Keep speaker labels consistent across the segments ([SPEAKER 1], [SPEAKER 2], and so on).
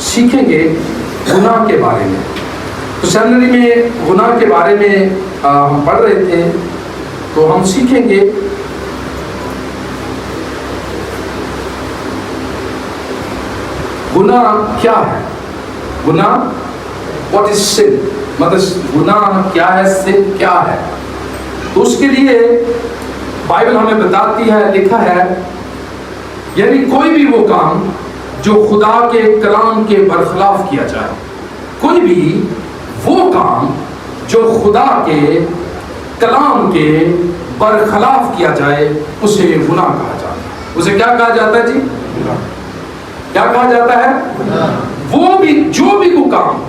[SPEAKER 1] سیکھیں گے گناہ کے بارے میں. تو سیمنری میں گناہ کے بارے میں ہم پڑھ رہے تھے، تو ہم سیکھیں گے گناہ کیا ہے. گناہ واٹ از سن، مطلب گناہ کیا ہے، سن کیا ہے. تو اس کے لیے بائبل ہمیں بتاتی ہے، لکھا ہے، یعنی کوئی بھی وہ کام جو خدا کے کلام کے برخلاف کیا جائے، کوئی بھی وہ کام جو خدا کے کلام کے برخلاف کیا جائے اسے گناہ کہا جاتا ہے. اسے کیا کہا جاتا ہے جی؟ کیا کہا جاتا ہے؟ وہ بھی جو بھی وہ کام،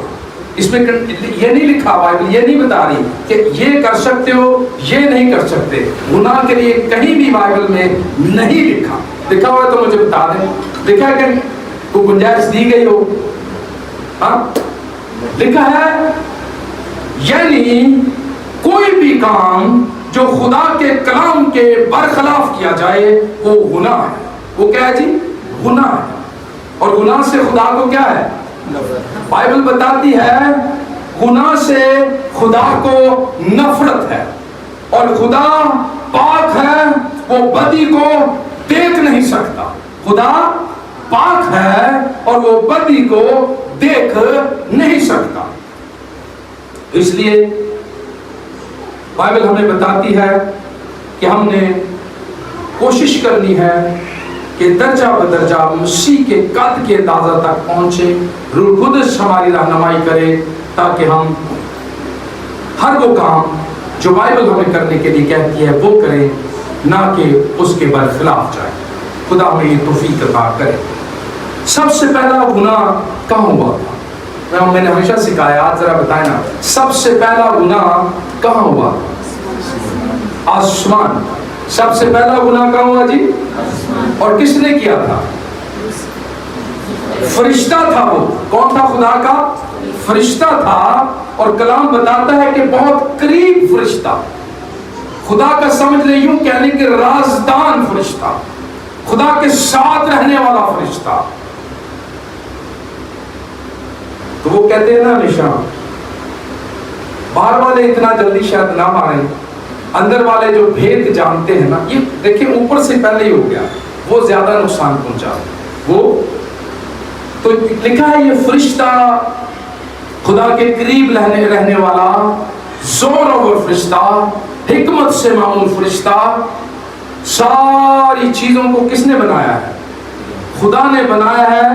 [SPEAKER 1] اس میں یہ نہیں لکھا، بائبل یہ نہیں بتا رہی کہ یہ کر سکتے ہو، یہ نہیں کر سکتے. گناہ کے لیے کہیں بھی بائبل میں نہیں لکھا. لکھا ہوا ہے تو مجھے بتا دیں، لکھا ہے کہ کوئی گنجائش دی گئی ہو؟ ہاں لکھا ہے، یعنی کوئی بھی کام جو خدا کے کلام کے برخلاف کیا جائے وہ گناہ ہے. وہ کیا ہے جی؟ گناہ ہے. اور گناہ سے خدا کو کیا ہے؟ بائبل بتاتی ہے گناہ سے خدا کو نفرت ہے، اور خدا پاک ہے، وہ بدی کو دیکھ نہیں سکتا. خدا پاک ہے اور وہ بدی کو دیکھ نہیں سکتا. اس لیے بائبل ہمیں بتاتی ہے کہ ہم نے کوشش کرنی ہے کہ درجہ بدرجہ مسیح کے قد کے اندازہ تک پہنچے. روح القدس ہماری رہنمائی کرے تاکہ ہم ہر وہ کام جو بائبل ہمیں کرنے کے لیے کہتی ہے وہ کریں، نہ کہ اس کے برخلاف جائے. خدا ہمیں یہ توفیق عطا کرے. سب سے پہلا گناہ کہاں ہوا تھا؟ میں نے ہمیشہ سکھایا، آج ذرا بتائیں نا، سب سے پہلا گناہ کہاں ہوا تھا؟ آسمان. سب سے پہلا گناہ کہاں ہوا جی؟ اور کس نے کیا تھا؟ فرشتہ تھا. وہ کون تھا؟ خدا کا فرشتہ تھا. اور کلام بتاتا ہے کہ بہت قریب فرشتہ، خدا کا سمجھ لیں یوں کہنے کہ رازدان فرشتہ، خدا کے ساتھ رہنے والا فرشتہ. تو وہ کہتے ہیں نا نشان، باہر والے اتنا جلدی شاید نہ ماریں، اندر والے جو بھید جانتے ہیں نا، یہ دیکھیں اوپر سے پہلے ہی ہو گیا، وہ زیادہ نقصان پہنچا. وہ تو لکھا ہے یہ فرشتہ خدا کے قریب رہنے والا، زور اور فرشتہ، حکمت سے معمول فرشتہ. ساری چیزوں کو کس نے بنایا ہے؟ خدا نے بنایا ہے.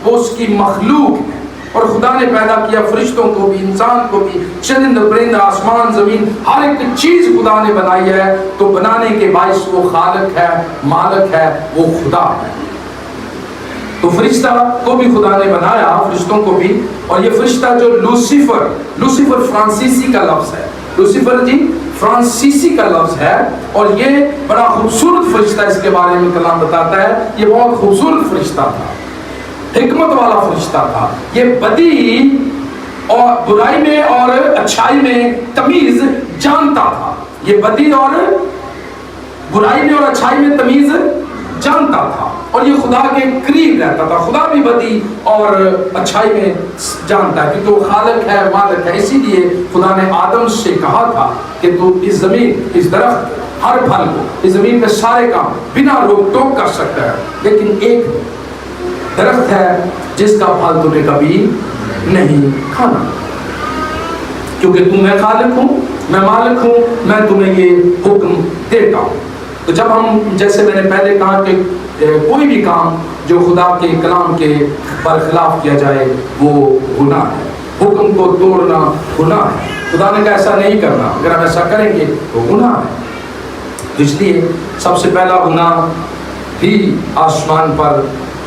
[SPEAKER 1] وہ اس کی مخلوق ہے، اور خدا نے پیدا کیا فرشتوں کو بھی، انسان کو بھی، چرند پرند، آسمان زمین، ہر ایک چیز خدا نے بنائی ہے. تو بنانے کے باعث وہ خالق ہے، مالک ہے، وہ خدا ہے. تو فرشتہ کو بھی خدا نے بنایا، فرشتوں کو بھی. اور یہ فرشتہ جو لوسیفر فرانسیسی کا لفظ ہے، لوسیفر جی فرانسیسی کا لفظ ہے. اور یہ بڑا خوبصورت فرشتہ، اس کے بارے میں کلام بتاتا ہے یہ بہت خوبصورت فرشتہ تھا، حکمت والا فرشتہ تھا. یہ بدی اور برائی میں اور اچھائی میں تمیز جانتا تھا. یہ بدی اور برائی میں اور اچھائی میں تمیز جانتا تھا، اور یہ خدا کے قریب رہتا تھا. خدا بھی بدی اور اچھائی میں جانتا ہے کیونکہ وہ خالق ہے، مالک ہے. اسی لیے خدا نے آدم سے کہا تھا کہ تو اس زمین، اس درخت، ہر پھل کو، اس زمین پہ سارے کام بنا روک ٹوک کر سکتا ہے، لیکن ایک درخت ہے جس کا پھل تمہیں کبھی نہیں کھانا، کیونکہ میں خالق ہوں، میں مالک ہوں، میں تمہیں یہ حکم دیتا ہوں. تو جب ہم، جیسے میں نے پہلے کہا کہ کوئی بھی کام جو خدا کے کلام کے برخلاف کیا جائے وہ گناہ ہے. حکم کو توڑنا گناہ ہے. خدا نے کہا ایسا نہیں کرنا، اگر ہم ایسا کریں گے تو گناہ ہے. اس لیے سب سے پہلا گناہ بھی آسمان پر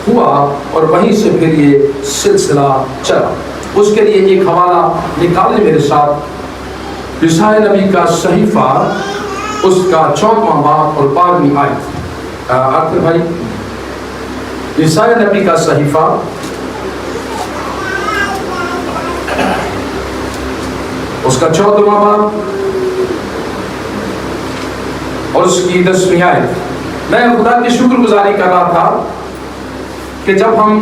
[SPEAKER 1] ہوا، اور وہیں سے پھر یہ سلسلہ چلا. اس کے لیے ایک حوالہ نکالے میرے ساتھ، یسایا نبی کا صحیفہ، اس کا 14واں باب اور 12ویں آیت. آخر بھائی، یسایا نبی کا صحیفہ، اس کا 14واں باب اور اس کی 10ویں آیت. میں خدا کی شکر گزاری کر رہا تھا کہ جب ہم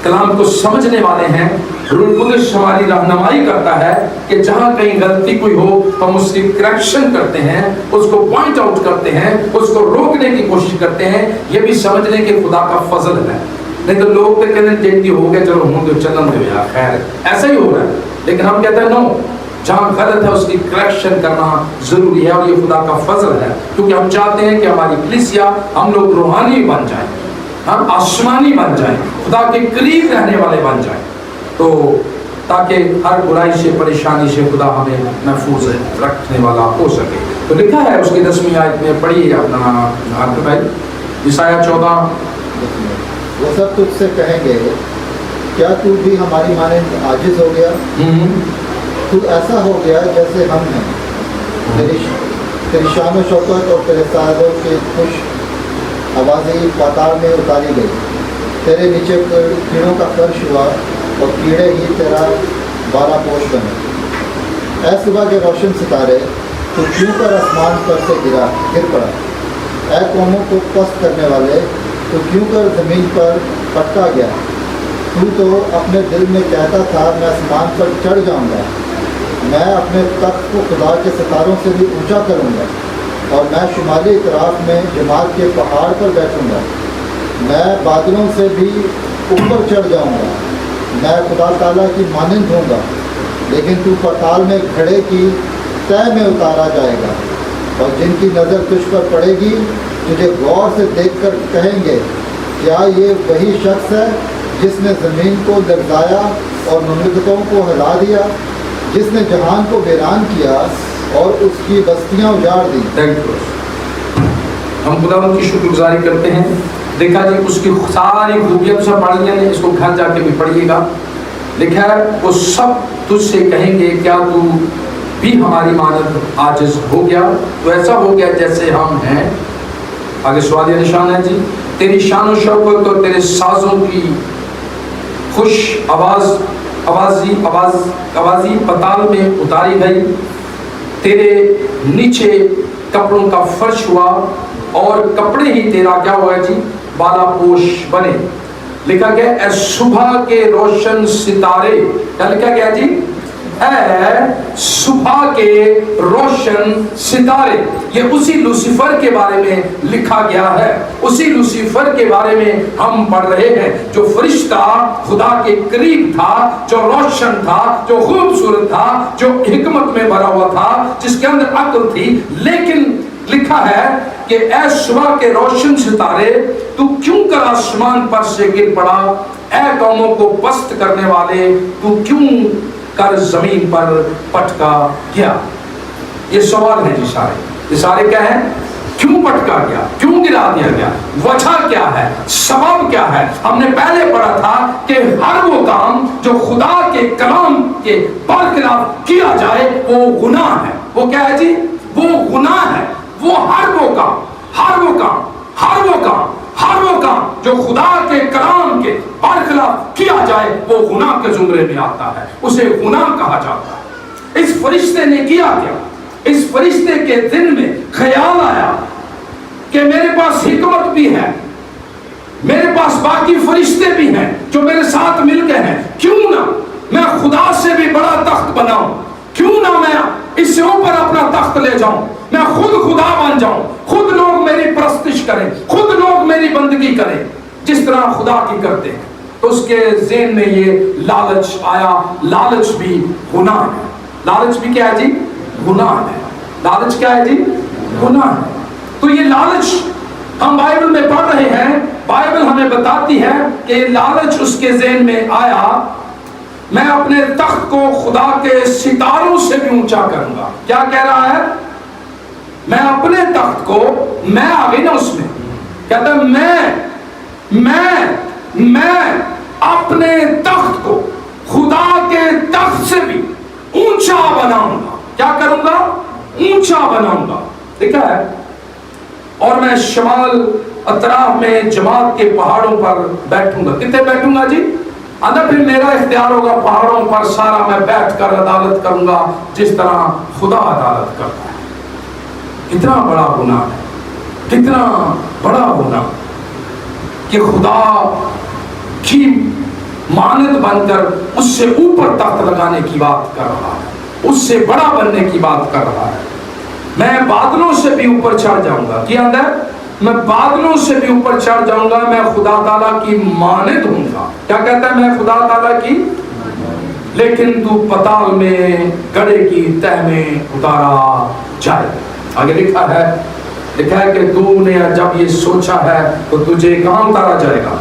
[SPEAKER 1] कलाम को समझने वाले हैं, रूह कुदस हमारी रहनुमाई करता है कि जहाँ कहीं गलती कोई हो तो हम उसकी करेक्शन करते हैं, उसको पॉइंट आउट करते हैं, उसको रोकने की कोशिश करते हैं। ये भी समझने के खुदा का फजल है। नहीं तो लोग तो कहते हैं जल्दी हो गया, चलो हम तो चलन दो यार, खैर ऐसा ही हो रहा है। लेकिन हम कहते हैं नो, जहाँ गलत है उसकी करेक्शन करना जरूरी है, और ये खुदा का फजल है, क्योंकि हम चाहते हैं कि हमारी कलीसिया, हम लोग रूहानी बन जाएं, हम आसमानी बन जाएं, खुदा के करीब रहने वाले बन जाएं, तो ताकि हर बुराई से, परेशानी से खुदा हमें महफूज रखने वाला हो सके। तो लिखा है उसकी 10वीं आयत में, पढ़िए अपना आखिर भाई, यशायाह 14।
[SPEAKER 2] वो सब तुझसे कहेंगे, क्या तू भी हमारी मानंद आजिज हो गया? तू ऐसा हो गया जैसे हम हैं। तेरी शान व शौकत और तेरे साहबों की खुश आवाज़ें पाताल में उतारी गई। तेरे नीचे कीड़ों का फर्श हुआ और कीड़े ही तेरा बारह पोश बने। ऐ सुबह के रोशन सितारे, तू क्यों कर आसमान पर से गिर पड़ा? ऐ कौमों को पस्त करने वाले, तू क्यों कर ज़मीन पर पटका गया? तू तो अपने दिल में कहता था, मैं आसमान पर चढ़ जाऊंगा, मैं अपने तख्त को खुदा के सितारों से भी ऊंचा करूंगा, और मैं शुमाली इतराफ में जमात के पहाड़ पर बैठूंगा, मैं बादलों से भी ऊपर चढ़ जाऊंगा, मैं खुदा ताला की मानंद होऊंगा। लेकिन तू पाताल में घड़े की तह में उतारा जाएगा, और जिनकी नज़र तुझ पर पड़ेगी तुझे गौर से देखकर कहेंगे, क्या ये वही शख्स है जिसने ज़मीन को लरज़ाया और मुमलिकतों को हिला दिया, जिसने जहान को वीरान किया और उसकी बस्तियां उजाड़ दी?
[SPEAKER 1] हम खुदा की शुक्रगुजारी करते हैं। देखा जी, उसकी सारी खूबियाँ तो सब पढ़ी हैं, इसको घर जाके भी पढ़िएगा। लिखा है वो सब तुझसे कहेंगे, क्या तू भी हमारी मानद आजिज हो गया? तो ऐसा हो गया जैसे हम हैं। आगे सवाल निशान है जी, तेरी शान व शौकत और तेरे साजों की खुश आवाज़ी पताल में उतारी गई। तेरे नीचे कपड़ों का फर्श हुआ और कपड़े ही तेरा क्या हुआ जी? बालापोश बने। लिखा गया है सुबह के रोशन सितारे। क्या लिखा गया जी? है सुबह के रोशन सितारे। ये उसी लूसीफर के बारे में लिखा गया है। उसी लूसीफर के बारे में हम पढ़ रहे हैं, जो फरिश्ता खुदा के करीब था, जो रोशन था, जो खूबसूरत था, जो हिकमत में भरा हुआ था, जिसके अंदर अक्ल थी। लेकिन लिखा है कि ऐ सुबह के रोशन सितारे, तू क्यों कर आसमान पर से गिर पड़ा? ऐ कौमों को पस्त करने वाले, तू क्यों कर जमीन पर पटका गया? ये सवाल है जी सारे। ये सारे क्या है? क्यों पटका गया, क्यों गिरा दिया गया, वजह क्या है, सबब क्या है? हमने पहले पढ़ा था कि हर वो काम जो खुदा के कलाम के बरखिलाफ किया जाए वो गुनाह है। वो क्या है जी? वो गुनाह है। वो हर वो काम जो खुदा के कलाम के बरखिलाफ किया जाए वो गुनाह के जुमरे में आता है, उसे गुनाह कहा जाता है। इस फरिश्ते ने किया क्या? इस फरिश्ते के दिन में ख्याल आया कि मेरे पास हिकमत भी है, मेरे पास बाकी फरिश्ते भी हैं जो मेरे साथ मिल गए हैं, क्यों ना मैं खुदा से भी बड़ा तख्त बनाऊं, क्यों ना मैं इससे ऊपर अपना तख्त ले जाऊं, मैं खुद खुदा बन जाऊं, खुद लोग मेरी परस्तिश करें, खुद लोग मेरी बंदगी करें जिस तरह खुदा की करते हैं। तो उसके ज़हन में ये लालच आया। लालच भी गुनाह है। लालच भी क्या है जी? गुनाह है। लालच क्या है जी? गुनाह है। तो ये लालच हम बाइबल में पढ़ रहे हैं। बाइबल हमें बताती है कि ये लालच उसके ज़हन में आया, मैं अपने तख्त को खुदा के सितारों से भी ऊंचा करूंगा। क्या कह रहा है? मैं अपने तख्त को, मैं आ गई ना उसमें, कहता मैं अपने तख्त को खुदा के तख्त से भी ऊंचा बनाऊंगा। क्या करूंगा? ऊंचा बनाऊंगा। ठीक है। और मैं शमाल अतराफ में जमात के पहाड़ों पर बैठूंगा। कितने बैठूंगा जी? अंदर फिर मेरा इख्तियार होगा, पहाड़ों पर सारा मैं बैठ कर अदालत करूंगा जिस तरह खुदा अदालत करता है। कितना बड़ा गुनाह है, कितना बड़ा गुनाह कि खुदा की मानद बनकर उससे ऊपर तख्त लगाने की बात कर रहा है, उससे बड़ा बनने की बात कर रहा है। मैं बादलों से भी ऊपर चढ़ जाऊंगा, क्या अंदर, मैं बादलों से भी ऊपर चढ़ जाऊंगा, मैं खुदा ताला की मानद हूंगा। क्या कहता है, मैं खुदा ताला की, लेकिन तू पताल में गड़े की तह में उतारा जाए। आगे लिखा है कि तूने जब ये सोचा है तो तुझे कहां उतारा जाएगा,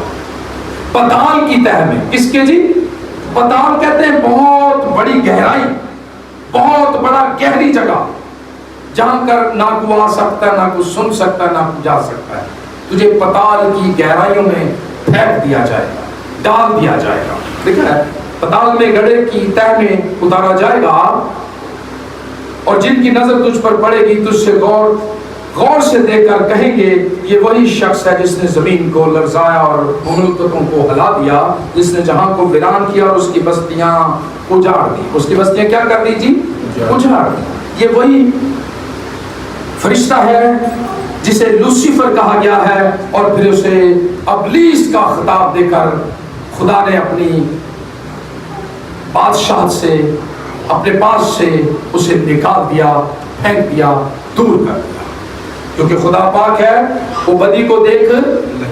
[SPEAKER 1] पताल की तह में। किसके जी, पताल कहते हैं बहुत बड़ी गहराई, बहुत बड़ा गहरी जगह, जहां कर ना कोई आ सकता है, ना कोई सुन सकता है, ना कोई जा सकता है। तुझे पताल की गहराइयों में फेंक दिया जाएगा, डाल दिया जाएगा। देखा है, पताल में गड्ढे की तह में उतारा जाएगा, और जिनकी नजर तुझ पर पड़ेगी तुझसे गौर से देखकर कहेंगे ये वही शख्स है जिसने जमीन को लरजाया और मुल्कों को हिला दिया, जिसने जहां को वीरान किया और उसकी बस्तियां उजाड़ दी। उसकी बस्तियां क्या कर दी जी, उजाड़ दी। ये वही फरिश्ता है जिसे लूसीफर कहा गया है, और फिर उसे अबलीस का खिताब देकर खुदा ने अपनी बादशाह से, अपने पास से उसे निकाल दिया, फेंक दिया, दूर कर दिया। क्योंकि खुदा पाक है, वो बदी को देख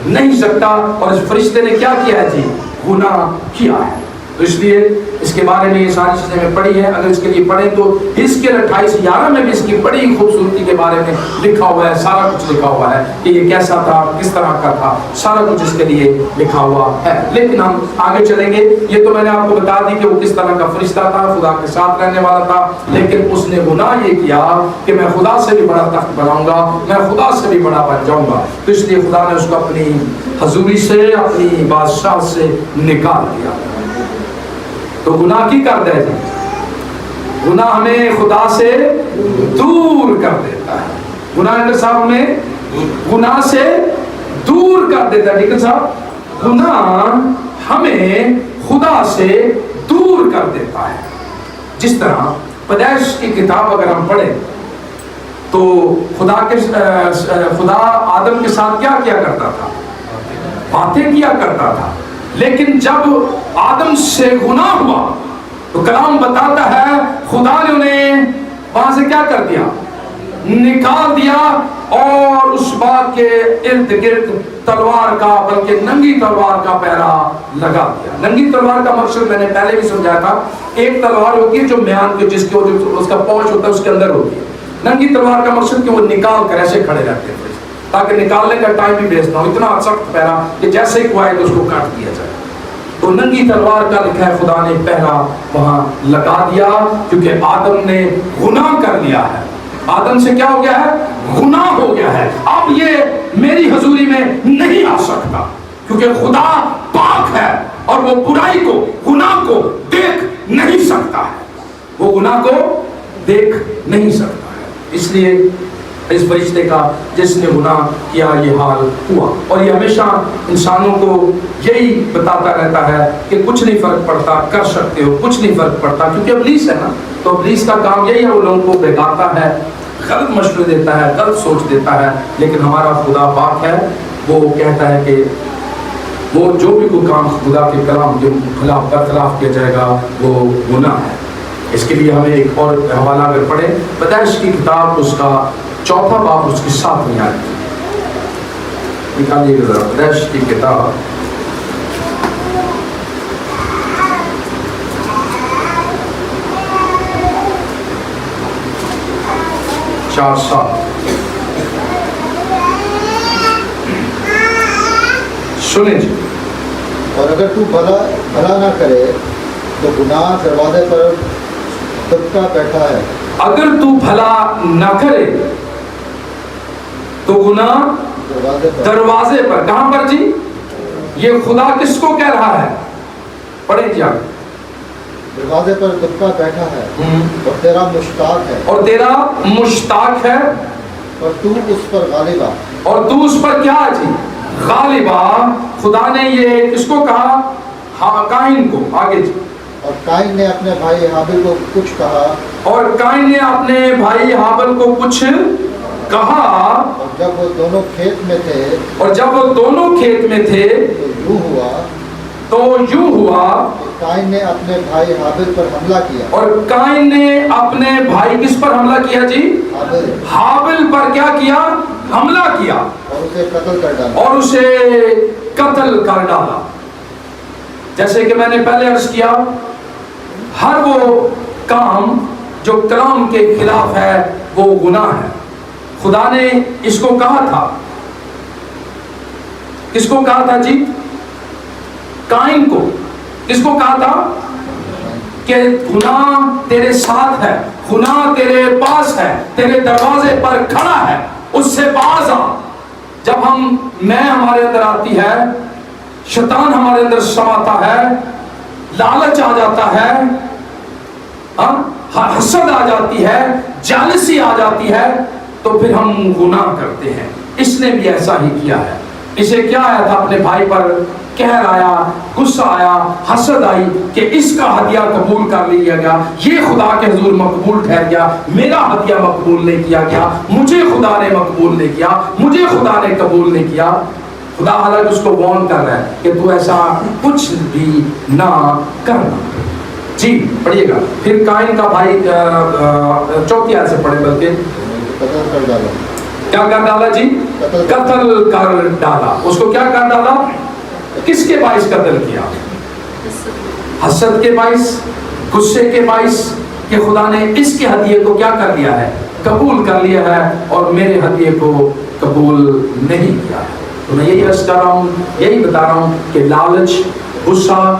[SPEAKER 1] नहीं सकता, और इस फरिश्ते ने क्या किया है जी, गुनाह किया है। तो इसलिए इसके बारे में ये सारी चीजें मैं पढ़ी है। अगर इसके लिए पढ़ें तो हिजकिय्याह 28:11 में भी इसकी बड़ी खूबसूरती के बारे में लिखा हुआ है, सारा कुछ लिखा हुआ है कि ये कैसा था, किस तरह का था, सारा कुछ इसके लिए लिखा हुआ है। लेकिन हम आगे चलेंगे। ये तो मैंने आपको बता दी कि वो किस तरह का फरिश्ता था, खुदा के साथ रहने वाला था, लेकिन उसने गुनाह ये किया कि मैं खुदा से भी बड़ा तख्त बनाऊंगा, मैं खुदा से भी बड़ा बन जाऊंगा। तो इसलिए खुदा ने उसको अपनी हजूरी से, अपनी बादशाह से निकाल दिया। तो गुनाह की कर दे, गुनाह हमें खुदा से दूर कर देता है। गुनाह साहब हमें गुनाह से दूर कर देता है। ठीक है साहब, गुनाह हमें खुदा से दूर कर देता है। जिस तरह पैदाइश की किताब अगर हम पढ़ें तो खुदा आदम के साथ क्या किया करता था, बातें किया करता था। लेकिन जब आदम से गुनाह हुआ तो कलाम बताता है खुदा ने उन्हें वहां से क्या कर दिया, निकाल दिया, और उस बाग के इर्द गिर्द तलवार का, बल्कि नंगी तलवार का पहरा लगा दिया। नंगी तलवार का मकसद मैंने पहले भी समझाया था, एक तलवार होती है जो म्यान के, जिसके उसका पहुंच होता है उसके अंदर होती है। नंगी तलवार का मकसद कि वो निकाल कर ऐसे खड़े रहते हैं, ताकि निकालने का टाइम भी वेस्ट ना हो, इतना सख्त पहरा कि जैसे ही कोई आए तो उसको काट दिया जाए। तो नंगी तलवार का लिखा है खुदा ने पहरा वहां लगा दिया, क्योंकि आदम ने गुनाह कर लिया है। आदम से क्या हो गया है, गुनाह हो गया है। अब ये मेरी हजूरी में नहीं आ सकता, क्योंकि खुदा पाक है और वो बुराई को, गुनाह को देख नहीं सकता है, वो गुनाह को देख नहीं सकता है। इसलिए इस फरिश्ते का जिसने गुनाह किया ये हाल हुआ। और ये हमेशा इंसानों को यही बताता रहता है कि कुछ नहीं फर्क पड़ता, कर सकते हो, कुछ नहीं फर्क पड़ता, क्योंकि इब्लीस है ना। तो इब्लीस का काम यही है, वो लोगों को बेगाता है, गलत मशवरे देता है, गलत सोच देता है। लेकिन हमारा खुदा पाक है, वो कहता है कि वो जो भी कोई काम खुदा के कलाम के खिलाफ बरखिलाफ किया जाएगा वो गुनाह है। इसके लिए हमें एक और हवाला अगर पढ़े, पैदाइश की किताब उसका 4 बाब उसकी 7वीं आयत, निकालिए जरा पैदाइश की किताब 4:7। सुने जी।
[SPEAKER 2] और अगर तू भला ना करे तो गुनाह दरवाजे पर दबका बैठा है।
[SPEAKER 1] अगर तू भला न करे तो गुनाह दरवाजे पर, कहां पर जी, ये खुदा किसको कह रहा है, पढ़े जी आप।
[SPEAKER 2] दरवाजे पर दबका बैठा है और तेरा मुश्ताक है,
[SPEAKER 1] और तेरा मुश्ताक है,
[SPEAKER 2] और तू उस पर गालिबा,
[SPEAKER 1] और तू उस पर क्या है जी, गालिबा। खुदा ने ये किसको कहा, हाँ काइन को। आगे जी।
[SPEAKER 2] और काइन ने अपने भाई हाबिल को कुछ कहा,
[SPEAKER 1] और काइन ने अपने भाई हाबिल को कुछ कहा,
[SPEAKER 2] और जब वो दोनों खेत में थे,
[SPEAKER 1] और जब वो दोनों खेत में थे,
[SPEAKER 2] तो यूं हुआ
[SPEAKER 1] تو یوں ہوا
[SPEAKER 2] قائن نے اپنے بھائی حابل پر حملہ کیا
[SPEAKER 1] اور قائن نے اپنے بھائی کس پر حملہ کیا جی؟
[SPEAKER 2] حابل
[SPEAKER 1] حابل پر کیا کیا؟ حملہ کیا
[SPEAKER 2] اور اسے قتل کر ڈالا
[SPEAKER 1] اور اسے قتل کر ڈالا. جیسے کہ میں نے پہلے عرض کیا ہر وہ کام جو کلام کے خلاف ہے وہ گناہ ہے. خدا نے اس کو کہا تھا، کس کو کہا تھا جی؟ قائن کو. کس کو کہا تھا کہ گناہ تیرے ساتھ ہے، گناہ تیرے پاس ہے، تیرے دروازے پر کھڑا ہے، اس سے باز آ. جب میں ہمارے اندر آتی ہے، شیطان ہمارے اندر سماتا ہے، لالچ آ جاتا ہے، حسد آ جاتی ہے، جالسی آ جاتی ہے، تو پھر ہم گناہ کرتے ہیں. اس نے بھی ایسا ہی کیا ہے. اسے کیا آیا تھا؟ اپنے بھائی پر قہر آیا، غصہ آیا، حسد آئی کہ اس کا ہدیہ قبول کر لیا گیا، یہ خدا کے حضور مقبول ٹھہر گیا، میرا ہدیہ مقبول نہیں کیا گیا، مجھے خدا نے مقبول نہیں کیا، مجھے خدا نے قبول نہیں کیا. خدا حالانکہ اس کو وارن کر رہا ہے کہ تو ایسا کچھ بھی نہ کرنا. جی پڑھیے گا پھر قائن کا بھائی 4 آیت سے پڑھے، بلکہ
[SPEAKER 2] قتل کر ڈالا.
[SPEAKER 1] کیا کر ڈالا جی؟ قتل کر ڈالا. اس کو کیا کر ڈالا؟ کس کے باعث قتل کیا؟ حسد کے باعث، غصے کے باعث کہ خدا نے اس کے ہدیے کو کیا کر لیا ہے؟ قبول کر لیا ہے اور میرے ہدیے کو قبول نہیں کیا ہے. تو میں یہی عرض کر رہا ہوں، یہی بتا رہا ہوں کہ لالچ، غصہ،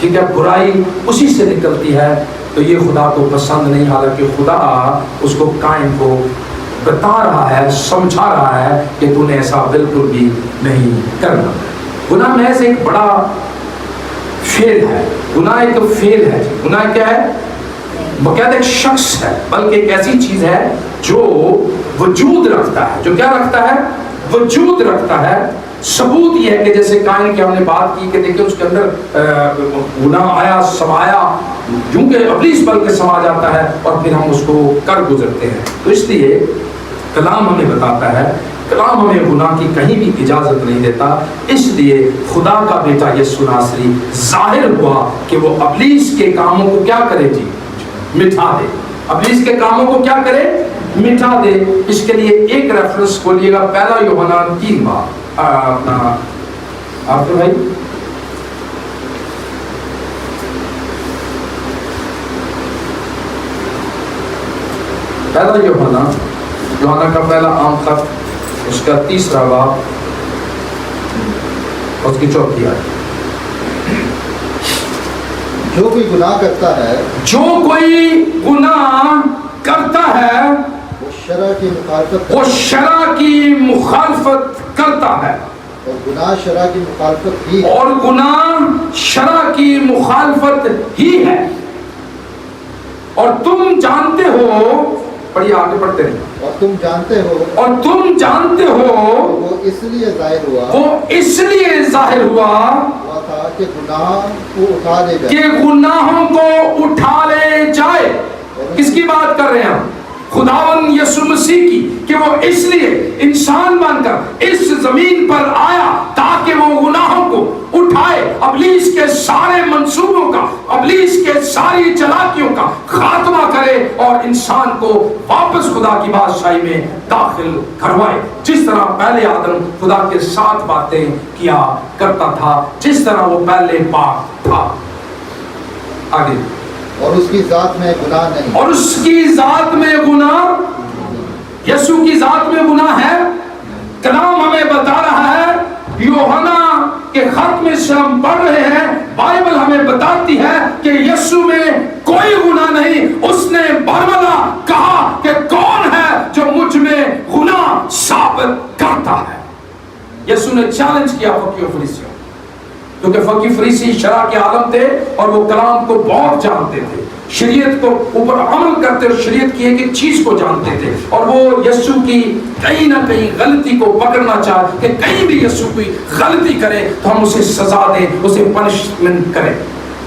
[SPEAKER 1] ٹھیک ہے، برائی اسی سے نکلتی ہے. تو یہ خدا کو پسند نہیں. حالانکہ خدا اس کو قائن کو بتا رہا ہے، سمجھا رہا ہے کہ تو نے ایسا بالکل بھی نہیں کرنا. گناہ محض ایک بڑا فیل ہے. گناہ ایک فیل ہے. گناہ کیا ہے؟ باقاعدہ ایک شخص ہے، بلکہ ایک ایسی چیز ہے جو وجود رکھتا ہے. جو کیا رکھتا ہے؟ وجود رکھتا ہے. ثبوت یہ ہے کہ جیسے قائن کی ہم نے بات کی کہ دیکھیں اس کے اندر گناہ آیا، سمایا، یوں کہ ابلیس بلکہ سما جاتا ہے اور پھر ہم اس کو کر گزرتے ہیں. تو اس لیے کلام ہمیں بتاتا ہے، کلام ہمیں گناہ کی کہیں بھی اجازت نہیں دیتا. اس لیے خدا کا بیٹا یسوع ناصری ظاہر ہوا کہ وہ ابلیس کے کاموں کو کیا کرے جی؟ مٹھا دے. ابلیس کے کاموں کو کیا کرے؟ مٹھا دے. اس کے لیے ایک ریفرنس کھولیے گا، 1 یوحنا 3 اپنا آپ کے بھائی پہلا یوحنا کا پہلا عام خط، اس کا 3 باب، اس کی 4 آیت.
[SPEAKER 2] جو کوئی گناہ کرتا ہے،
[SPEAKER 1] جو کوئی گناہ کرتا ہے
[SPEAKER 2] وہ شرع کی مخالفت
[SPEAKER 1] وہ شرع کی مخالفت کرتا ہے.
[SPEAKER 2] اور گناہ شرع کی مخالفت ہی ہے.
[SPEAKER 1] اور گناہ شرع کی مخالفت ہی ہے. اور تم جانتے ہو، پڑھیے آگے پڑھتے رہے.
[SPEAKER 2] اور تم جانتے ہو،
[SPEAKER 1] اور تم جانتے ہو
[SPEAKER 2] وہ اس لیے ظاہر ہوا،
[SPEAKER 1] وہ اس لیے ظاہر ہوا
[SPEAKER 2] تھا کہ گناہ کو اٹھا لے جائے.
[SPEAKER 1] کہ گناہوں کو اٹھا لے جائے. کس کی بات کر رہے ہیں ہم؟ خداوند یسوع مسیح کی، کہ وہ اس لیے انسان بن کر اس زمین پر آیا تاکہ وہ گناہوں کو اٹھائے، ابلیس کے سارے منصوبوں کا، ابلیس کے ساری چلاکیوں کا خاتمہ کرے اور انسان کو واپس خدا کی بادشاہی میں داخل کروائے. جس طرح پہلے آدم خدا کے ساتھ باتیں کیا کرتا تھا، جس طرح وہ پہلے پاک تھا. آگے.
[SPEAKER 2] اور اس کی ذات میں گناہ نہیں.
[SPEAKER 1] اور اس کی ذات میں گناہ، یسوع کی ذات میں گناہ ہے. کلام ہمیں بتا رہا ہے، یوحنا کے خط میں سے ہم پڑھ رہے ہیں، بائبل ہمیں بتاتی ہے کہ یسوع میں کوئی گناہ نہیں. اس نے برملا کہا کہ کون ہے جو مجھ میں گناہ ثابت کرتا ہے. یسوع نے چیلنج کیا فقیہ و فریسیوں، کیونکہ فقیہ فریسی شرع کے عالم تھے اور وہ کلام کو بہت جانتے تھے، شریعت کو اوپر عمل کرتے اور شریعت کی ایک ایک چیز کو جانتے تھے. اور وہ یسوع کی کہیں نہ کہیں غلطی کو پکڑنا چاہے کہ کہیں بھی یسوع کوئی غلطی کرے تو ہم اسے سزا دیں، اسے پنشمنٹ کریں.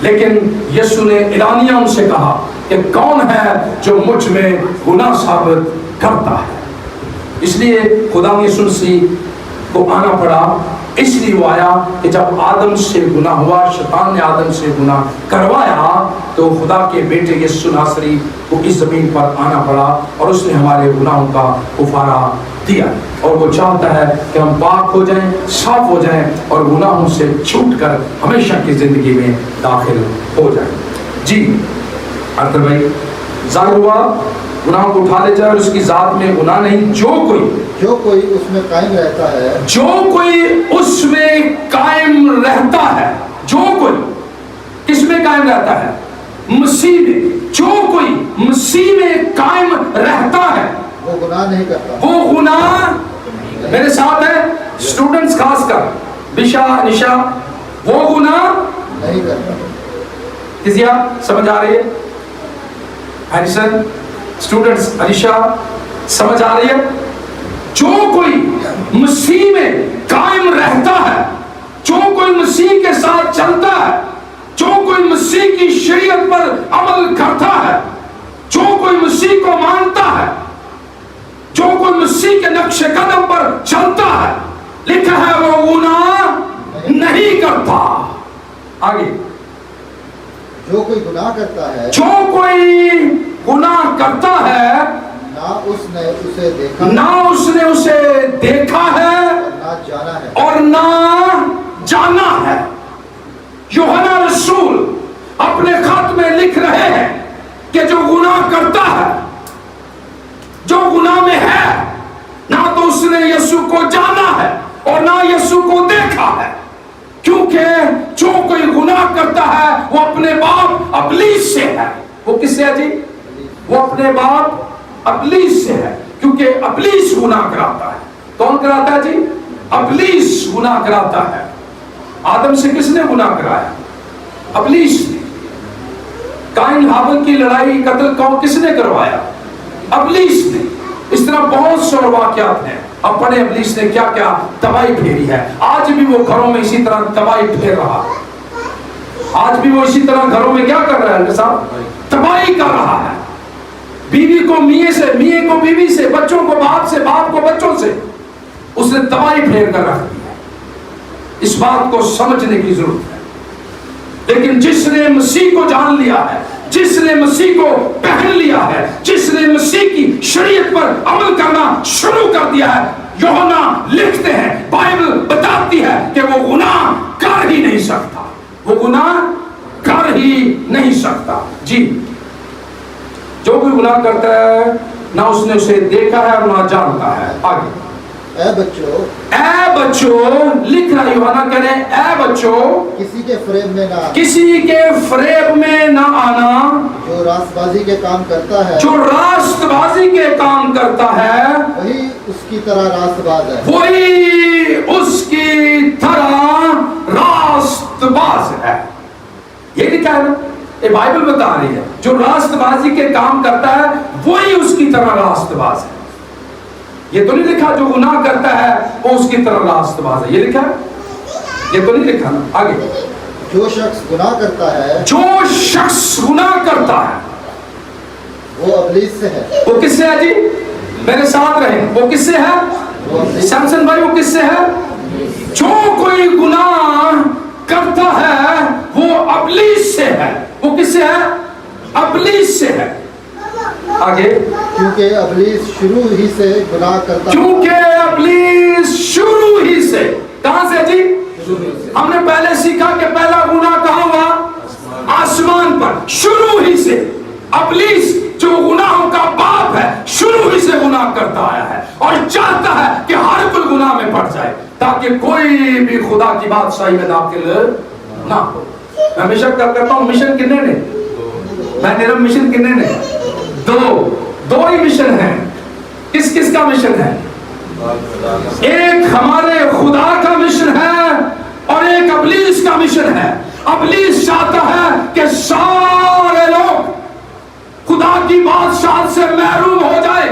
[SPEAKER 1] لیکن یسوع نے اعلانیہ ان سے کہا کہ کون ہے جو مجھ میں گناہ ثابت کرتا ہے. اس لیے خدا یسوع مسیح کو آنا پڑا اس لیے وہ آیا کہ جب آدم سے گناہ ہوا، شیطان نے آدم سے گناہ کروایا، تو خدا کے بیٹے یسوع ناصری کو اس زمین پر آنا پڑا اور اس نے ہمارے گناہوں کا کفارہ دیا، اور وہ چاہتا ہے کہ ہم پاک ہو جائیں، صاف ہو جائیں اور گناہوں سے چھوٹ کر ہمیشہ کی زندگی میں داخل ہو جائیں۔ جی ارتر بھائی، ظاہر ہوا گناہوں کو اٹھا لے جائے اور اس کی ذات میں گناہ نہیں، جو کوئی
[SPEAKER 2] اس میں قائم رہتا ہے،
[SPEAKER 1] جو کوئی اس میں قائم رہتا ہے، جو کوئی کس میں قائم رہتا ہے؟ مسیح میں۔ جو کوئی مسیح میں قائم رہتا ہے
[SPEAKER 2] وہ گناہ نہیں کرتا۔
[SPEAKER 1] وہ گناہ، میرے ساتھ ہے اسٹوڈنٹس خاص کر بشا نشا، وہ گناہ
[SPEAKER 2] نہیں کرتا۔
[SPEAKER 1] کسی آپ سمجھ آ رہی ہے؟ ہریسن اسٹوڈنٹس، علیشا سمجھ آ رہی ہے؟ جو کوئی مسیح میں قائم رہتا ہے، جو کوئی مسیح کے ساتھ چلتا ہے، جو کوئی مسیح کی شریعت پر عمل کرتا ہے، جو کوئی مسیح کو مانتا ہے، جو کوئی مسیح کے نقش قدم پر چلتا ہے، لکھا ہے وہ گناہ نہیں کرتا۔ آگے،
[SPEAKER 2] جو کوئی گناہ کرتا ہے،
[SPEAKER 1] جو کوئی گناہ کرتا ہے،
[SPEAKER 2] نہ اس نے اسے دیکھا،
[SPEAKER 1] نہ اس نے اسے دیکھا ہے
[SPEAKER 2] نہ جانا ہے،
[SPEAKER 1] اور نہ جانا ہے۔ یوحنا رسول اپنے خط میں لکھ رہے ہیں کہ جو گناہ کرتا ہے، جو گناہ میں ہے، نہ تو اس نے یسوع کو جانا ہے اور نہ یسوع کو دیکھا ہے، کیونکہ جو کوئی گناہ کرتا ہے وہ اپنے باپ ابلیس سے ہے۔ وہ کس سے ہے جی؟ وہ اپنے باپ ابلیس سے ہے، کیونکہ ابلیس گناہ کراتا ہے۔ کون کراتا ہے جی؟ ابلیس گناہ کراتا ہے۔ آدم سے کس نے گناہ کرایا؟ ابلیس نے۔ قائن ہابل کی لڑائی قتل کس نے کروایا؟ ابلیس نے۔ اس طرح بہت سے واقعات ہیں، اب پڑھیں ابلیس نے کیا کیا تباہی پھیری ہے۔ آج بھی وہ گھروں میں اسی طرح تباہی پھیر رہا ہے، آج بھی وہ اسی طرح گھروں میں کیا کر رہا ہے صاحب؟ تباہی کر رہا ہے۔ بیوی کو میاں سے، میاں کو بیوی سے، بچوں کو باپ سے، باپ کو بچوں سے، اس نے تباہی پھیر کر رکھ دی ہے۔ اس بات کو سمجھنے کی ضرورت ہے۔ لیکن جس نے مسیح کو جان لیا ہے، جس نے مسیح کو پہن لیا ہے، جس نے مسیح کی شریعت پر عمل کرنا شروع کر دیا ہے، یوحنا لکھتے ہیں، بائبل بتاتی ہے کہ وہ گناہ کر ہی نہیں سکتا، وہ گناہ کر ہی نہیں سکتا۔ جی، جو کوئی گناہ کرتا ہے نہ اس نے اسے دیکھا ہے اور نہ جانتا ہے۔ آگے،
[SPEAKER 2] اے بچوں،
[SPEAKER 1] اے بچوں، لکھ رہا یوحنا کہہ رہے ہیں اے بچوں،
[SPEAKER 2] کسی کے فریب میں نہ آنا،
[SPEAKER 1] کسی کے فریب میں نہ آنا،
[SPEAKER 2] جو راست بازی کے کام کرتا ہے،
[SPEAKER 1] جو راست بازی کے کام کرتا ہے،
[SPEAKER 2] وہی اس کی طرح راست باز ہے،
[SPEAKER 1] وہی اس کی طرح راست باز ہے۔ یہ لکھا ہے نا، یہ بائبل بتا رہی ہے، جو راست بازی کے کام کرتا ہے وہی اس کی طرح راست باز ہے۔ یہ تو نہیں لکھا جو گناہ کرتا ہے وہ اس کی طرح راست باز ہے، یہ لکھا ہے؟ یہ تو نہیں لکھا نا۔ آگے،
[SPEAKER 2] جو شخص گناہ کرتا ہے،
[SPEAKER 1] جو شخص گناہ کرتا ہے
[SPEAKER 2] وہ ابلیس سے ہے۔
[SPEAKER 1] وہ کس سے ہے جی؟ میرے ساتھ رہیں، وہ کس سے ہے؟ سیمسن بھائی، وہ کس سے ہے؟ جو کوئی گناہ کرتا ہے وہ ابلیس سے ہے۔ وہ کس سے ہے؟ ابلیس سے ہے۔ آگے،
[SPEAKER 2] کیونکہ ابلیس شروع ہی سے گناہ کرتا ہے،
[SPEAKER 1] کیونکہ ابلیس شروع ہی سے، کہاں سے جی؟ ہم نے پہلے سیکھا کہ پہلا گناہ کہاں ہوا؟ آسمان پر۔ شروع ہی سے ابلیس جو گناہوں کا باپ ہے شروع ہی سے گناہ کرتا آیا ہے اور چاہتا ہے کہ ہر کوئی گناہ میں پڑ جائے تاکہ کوئی بھی خدا کی بادشاہی میں داخل نہ ہو۔ میں ہمیشہ کرتا ہوں، مشن کتنے نے؟ میں میرا مشن کتنے نے؟ دو ہی مشن ہیں۔ کس کس کا مشن ہے؟ ایک ہمارے خدا کا مشن ہے اور ایک ابلیس کا مشن ہے۔ ابلیس چاہتا ہے کہ سارے لوگ خدا کی بادشاہت سے محروم ہو جائے،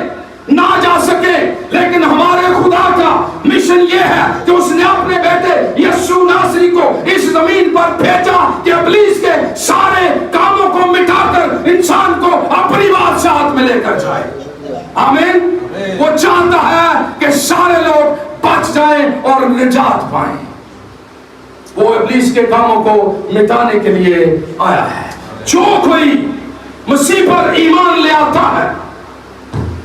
[SPEAKER 1] نہ جا سکے، لیکن ہمارے خدا کا مشن یہ ہے کہ اس نے اپنے بیٹے یسوع ناصری کو اس زمین پر بھیجا کہ ابلیس کے سارے کاموں کو مٹا کر انسان کو اپنی بادشاہت میں لے کر جائے۔ آمین۔ وہ چاہتا ہے کہ سارے لوگ بچ جائیں اور نجات پائیں۔ वो इब्लीस के कामों को मिटाने के लिए आया है। जो कोई मसीह पर ईमान ले आता है,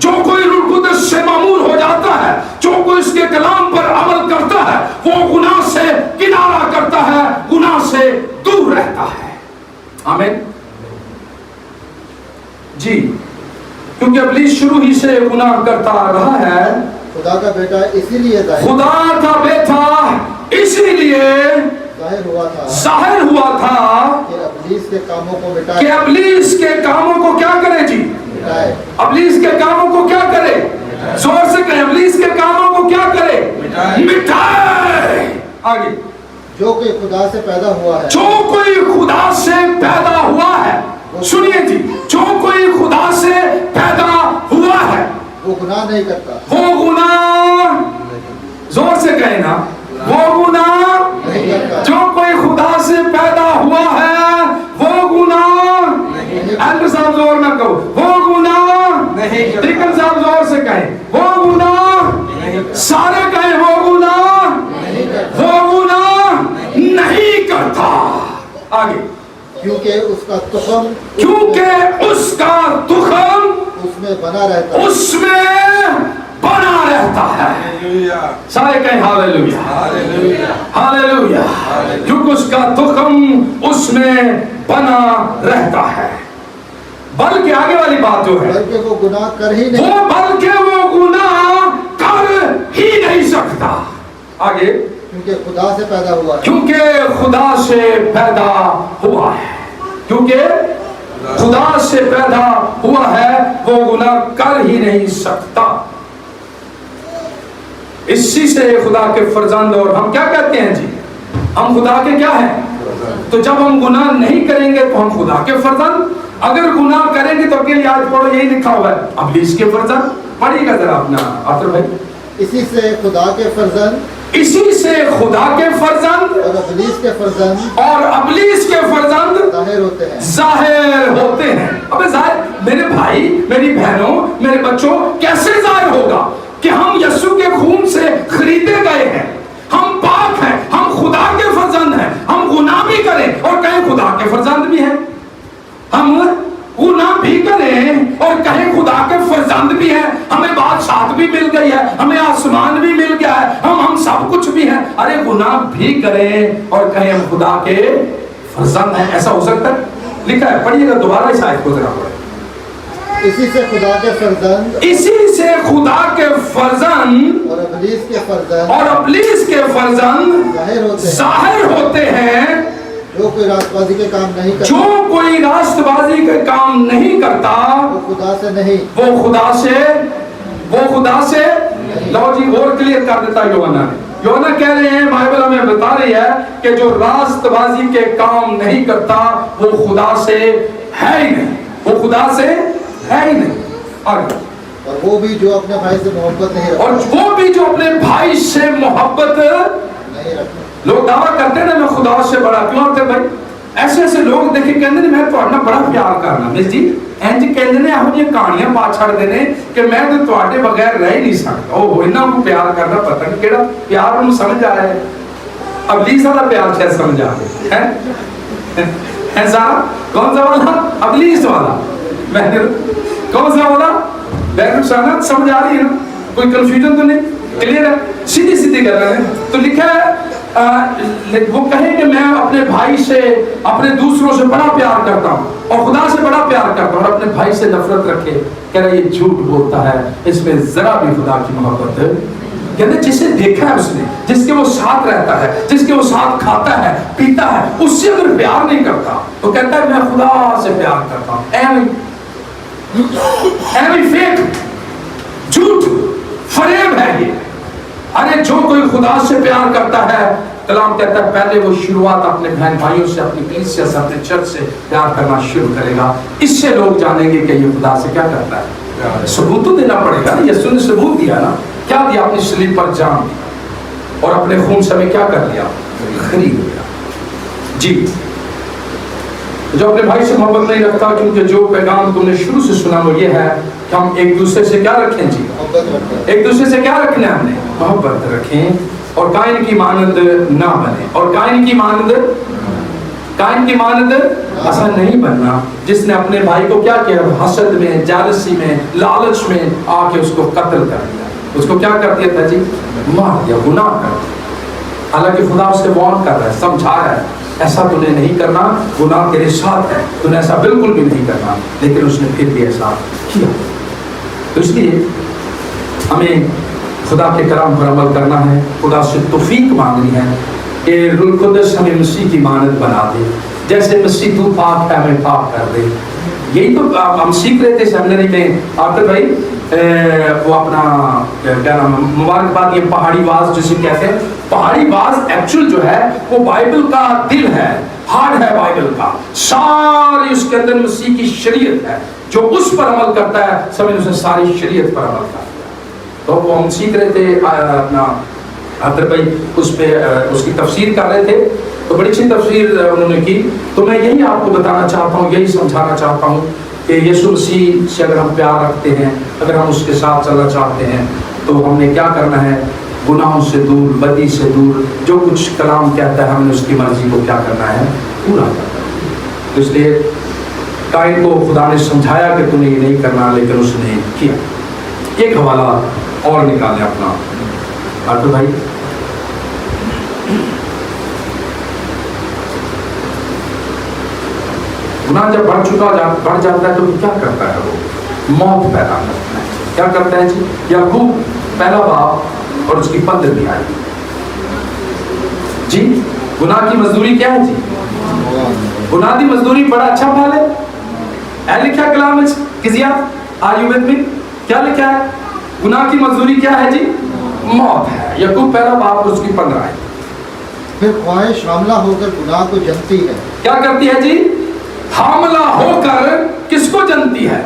[SPEAKER 1] जो कोई रूह कुदस से मामूर हो जाता है, जो कोई इसके कलाम पर अमल करता है, वो गुनाह से किनारा करता है, गुनाह से दूर रहता है। आमीन जी। क्योंकि इब्लीस शुरू ही से गुनाह करता रहा है।
[SPEAKER 2] खुदा का बेटा इसीलिए
[SPEAKER 1] खुदा का बेटा इसीलिए जाहिर हुआ था
[SPEAKER 2] कि इब्लीस के कामों को मिटाए।
[SPEAKER 1] कि इब्लीस के कामों को क्या करे जी? इब्लीस के कामों को क्या करे? जोर से कहें, इब्लीस के कामों को क्या करे? मिटाए। आगे,
[SPEAKER 2] जो कोई खुदा से पैदा हुआ है,
[SPEAKER 1] जो कोई खुदा से पैदा हुआ है, सुनिए जी, जो कोई खुदा से पैदा हुआ है
[SPEAKER 2] वो गुनाह नहीं करता।
[SPEAKER 1] वो गुनाह, जोर से कहें ना, वो गुनाह
[SPEAKER 2] नहीं करता।
[SPEAKER 1] जो कोई खुदा से पैदा हुआ है वो गुनाह, एल्डर साहब जोर ना कहो, वो गुनाह नहीं करता। डीकन साहब जोर से कहें, वो गुनाह, सारे कहें वो गुनाह, वो गुनाह नहीं करता। आगे,
[SPEAKER 2] क्योंकि उसका तुखम उसमें बना रहता है।
[SPEAKER 1] उसमें बना रहता है। सारे कहें हालेलुया, हालेलुया। क्योंकि उसका तुखम उसमें बना रहता है। बल्कि आगे वाली बात जो है,
[SPEAKER 2] बल्कि वो गुनाह कर ही नहीं,
[SPEAKER 1] बल्कि वो गुनाह कर ही नहीं सकता। आगे,
[SPEAKER 2] क्योंकि खुदा से पैदा हुआ है।
[SPEAKER 1] क्योंकि खुदा से पैदा हुआ है। क्योंकि खुदा से पैदा हुआ है, वो गुनाह कर ही नहीं सकता। इसी से खुदा के फर्जंद, और हम क्या कहते हैं जी? हम खुदा के क्या हैं? तो जब हम गुनाह नहीं करेंगे तो हम खुदा के फर्जंद, अगर गुनाह करेंगे तो अकेले आज पढ़ो, यही लिखा हुआ है, इब्लीस के फर्जंद। पढ़िएगा जरा अपना आतर भाई।
[SPEAKER 2] इसी से खुदा के फर्जंद,
[SPEAKER 1] इसी से खुदा के फर्जंद
[SPEAKER 2] और इब्लीस के फर्जंद,
[SPEAKER 1] और इब्लीस के फर्जंद
[SPEAKER 2] जाहिर होते हैं।
[SPEAKER 1] जाहिर होते हैं। अबे जाहिर, मेरे भाई, मेरी बहनों, मेरे बच्चों, कैसे जाहिर होगा कि हम यीशु के खून से खरीदे गए हैं, हम पाक हैं, हम खुदा के फर्जंद हैं। हम गुनाह भी करें और कहें खुदा के फर्जंद भी हैं, हम गुनाह भी करें और कहें खुदा के फर्जंद भी हैं, हमें बादशाहत भी मिल गई है, हमें आसमान भी मिल गया है, हम सब कुछ भी हैं। अरे गुनाह भी करें और कहें हम खुदा के फर्जंद हैं, ऐसा हो सकता है? लिखा है, पढ़िएगा दोबारा इस आयत को जरा पढ़ें।
[SPEAKER 2] इसी से खुदा के फर्जंद,
[SPEAKER 1] इसी से खुदा के फर्जंद
[SPEAKER 2] और इब्लीस के फर्जंद,
[SPEAKER 1] और इब्लीस के फर्जंद जाहिर होते हैं।
[SPEAKER 2] जो कोई रास्तबाजी के काम नहीं करता,
[SPEAKER 1] जो कोई रास्तबाजी के काम नहीं करता,
[SPEAKER 2] वो खुदा से नहीं,
[SPEAKER 1] वो खुदा से लो जी, और क्लियर कर देता योना ने। योना कह रहे हैं, बाइबल हमें बता रही है कि जो रास्तबाजी के काम नहीं करता वो खुदा से है ही नहीं, वो खुदा से है ही नहीं। आगे,
[SPEAKER 2] और वो भी जो अपने भाई से मोहब्बत नहीं रखता,
[SPEAKER 1] और वो भी जो अपने भाई से मोहब्बत
[SPEAKER 2] नहीं रखता।
[SPEAKER 1] लोग दावा करते हैं ना, मैं खुदा से बड़ा, क्यों होते भाई? ऐसे ऐसे लोग देखे कहते हैं मैं ਤੁਹਾਡਾ बड़ा प्यार करना। मिस जी इंज कहते हैं, ਇਹੋ ਜਿਹੀਆਂ ਕਹਾਣੀਆਂ ਪਾ ਛੱਡਦੇ ਨੇ ਕਿ ਮੈਂ ਤਾਂ ਤੁਹਾਡੇ ਬਗੈਰ ਰਹਿ ਨਹੀਂ ਸਕਦਾ। ਉਹ ਇਹਨਾਂ ਨੂੰ ਪਿਆਰ ਕਰਨਾ, ਪਤਾ ਨਹੀਂ ਕਿਹੜਾ ਪਿਆਰ ਉਹਨੂੰ ਸਮਝ ਆ ਰਿਹਾ ਹੈ। इब्लीस वाला प्यार शायद समझ आ गया है सारा। कौन सा वाला? इब्लीस वाला। मैंने कौन सा वाला? बैरुसाना। समझ आ रही है ना? कोई कंफ्यूजन तो नहीं? क्लियर है? सीधी सीधी कर रहे हैं। तो लिखा है वो कहे कि मैं अपने भाई से, अपने दूसरों से बड़ा प्यार करता हूँ और खुदा से बड़ा प्यार करता हूँ, और अपने भाई से नफरत रखे। कह रहा ये झूठ बोलता है, इसमें जरा भी खुदा की मोहब्बत है। कहते जिसे देखा है उसने, जिसके वो साथ रहता है, जिसके वो साथ खाता है पीता है, उससे अगर प्यार नहीं करता तो कहता है मैं खुदा से प्यार करता हूँ। फेक, झूठ, फरेब है ये। अरे जो कोई खुदा से प्यार करता है, कलाम कहता है पहले वो शुरुआत अपने बहन भाइयों से, अपनी कलीसिया से, अपने चर्च से प्यार करना शुरू करेगा। इससे लोग जानेंगे कि ये खुदा से क्या करता है। सबूत तो देना पड़ेगा ना। यीशु ने सबूत दिया ना, क्या दिया? अपनी सलीब पर जान दी और अपने खून से हमें क्या कर लिया? खरीद लिया जी। जो अपने भाई से मोहब्बत नहीं रखता, क्योंकि जो पैगाम तुमने शुरू से सुना वो ये है कि हम एक दूसरे से क्या रखें जी? एक दूसरे से क्या रखना है? हमने मोहब्बत रखें। और काइन की मानद ना बने। और काइन की मानद ऐसा नहीं बनना जिसने अपने भाई को क्या किया, हसद में, जालसी में, लालच में आके उसको कत्ल कर दिया। उसको क्या कर दिया था जी, मार दिया, गुनाह कर दिया। हालांकि खुदा उससे वार्न कर रहा है, समझा रहा है, ऐसा तूने नहीं करना, गुनाह तेरे साथ है, तूने ऐसा बिल्कुल भी नहीं करना। लेकिन उसने फिर भी ऐसा किया। तो इसलिए हमें खुदा के कलाम पर अमल करना है, खुदा से तौफीक मांगनी है कि रूह कुद्दस हमें मसीह की मानद बना दे। जैसे मसीह तू पाक है, हमें पाक कर दे। यही तो हम सीख रहे थे सेमिनरी में आकर भाई, वो अपना क्या नाम है, मुबारकबाद, ये पहाड़ी वाज जिसे कहते हैं। पहाड़ी वाज एक्चुअल जो है वो बाइबल का दिल है, हार्ट है बाइबल का। सारी उसके अंदर मसीह की शरीयत है, जो उस पर अमल करता है समझ उसे सारी शरीयत पर अमल करता है। तो वो हम सीख रहे थे अपना अब्दुल भाई उस पे उसकी तफसीर कर रहे थे, तो बड़ी अच्छी तफसीर उन्होंने की। तो मैं यही आपको बताना चाहता हूँ, यही समझाना चाहता हूँ कि यीशु मसीह से अगर हम प्यार रखते हैं, अगर हम उसके साथ चलना चाहते हैं, तो हमने क्या करना है, गुनाहों से दूर, बदी से दूर, जो कुछ कलाम कहता है हमने उसकी मर्जी को क्या करना है, पूरा करना है। तो इसलिए काइन को खुदा ने समझाया कि तूने ये नहीं करना, लेकिन उसने किया। एक हवाला और निकाले अपना आटो भाई। गुनाह जब बढ़ जाता है तो क्या करता है, वो मौत पैदा करता है। क्या करता है जी, याकूब पहला बाप और उसकी 15वीं आयत जी। गुनाह की मजदूरी क्या है जी, गुनाह की मजदूरी बड़ा अच्छा फल है। लिखा कलाम में किजिया, आर यू विद मी, क्या लिखा है, गुनाह की मजदूरी क्या है जी, मौत है। याकूब पहला बाप और उसकी 15 आयत।
[SPEAKER 2] फिर ख्वाहिश हामला होकर गुनाह को जनती है।
[SPEAKER 1] क्या करती है जी, हामला होकर किसको जनती है,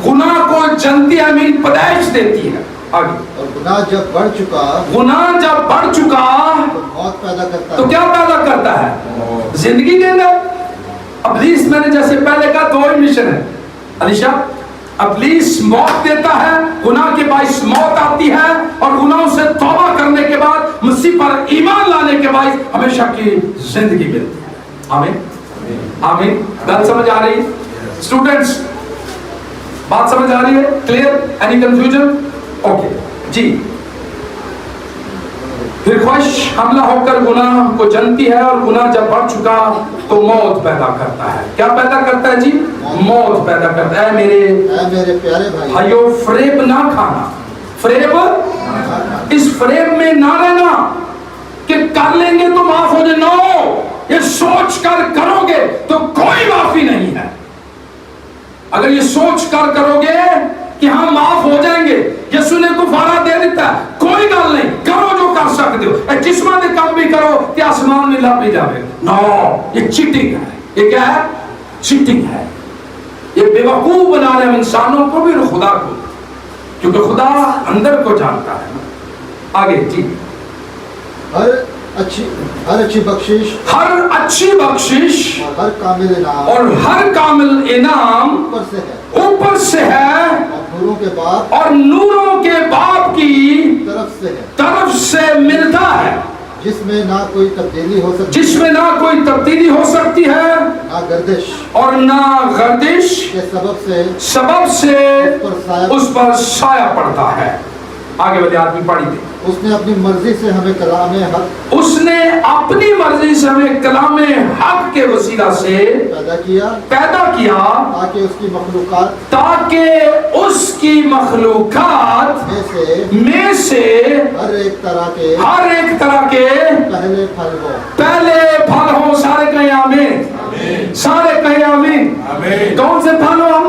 [SPEAKER 1] गुनाह को जनती है, मीन पैदाइश देती है। आगे,
[SPEAKER 2] और गुनाह जब बढ़ चुका
[SPEAKER 1] तो
[SPEAKER 2] मौत पैदा करता है।
[SPEAKER 1] तो क्या पैदा करता है, जिंदगी के अंदर। इब्लीस, मैंने जैसे पहले कहा, दो ही मिशन है अलीशा। इब्लीस मौत देता है, गुनाह के बाइस मौत आती है, और गुनाहों से तौबा करने के बाद, मसीह पर ईमान लाने के बाद हमेशा की जिंदगी मिलती है। आमीन आमीन। बात समझ आ रही है स्टूडेंट्स, बात समझ आ रही है, क्लियर, एनी कंफ्यूजन, ओके जी। फिर ख्वाहिश हमला होकर गुनाह को जनती है, और गुनाह जब बढ़ चुका तो मौत पैदा करता है। क्या पैदा करता है जी, मौत पैदा करता है। मेरे प्यारे भाइयों, फ्रेब ना खाना, फ्रेब, इस फ्रेब में ना रहना कि कर लेंगे तो माफ हो जाए। नो, ये सोच कर करोगे तो कोई माफी नहीं है। अगर ये सोच कर करोगे कि हाँ माफ हो जाएंगे, यीशु ने गुफारा दे देता है, कोई गल नहीं, करो जो कर सकते हो, जिस्मां दे काम भी करो कि आसमान में लापी जावे। नो, ये चीटिंग है। ये क्या है, चीटिंग है। ये बेवकूफ बना रहे हैं इंसानों को भी और खुदा को, क्योंकि खुदा अंदर को जानता है। आगे जी,
[SPEAKER 2] हर अच्छी बख्शिश,
[SPEAKER 1] हर अच्छी बख्शिश
[SPEAKER 2] और हर कामिल इनाम
[SPEAKER 1] ऊपर से है और नूरों के बाप की तरफ से मिलता है,
[SPEAKER 2] जिसमें ना कोई तब्दीली हो सकती है, ना गर्दिश,
[SPEAKER 1] और ना गर्दिश
[SPEAKER 2] के
[SPEAKER 1] सबब से उस पर साया पड़ता है। आगे वाले आदमी पढ़ी दे।
[SPEAKER 2] उसने अपनी मर्जी से हमें कलामे हक के वसीला से पैदा किया ताकि उसकी मखलूकात में से हर एक तरह के पहले फल हो। सारे कहें आमीन, सारे कहें आमीन। कौन से फल हो हम,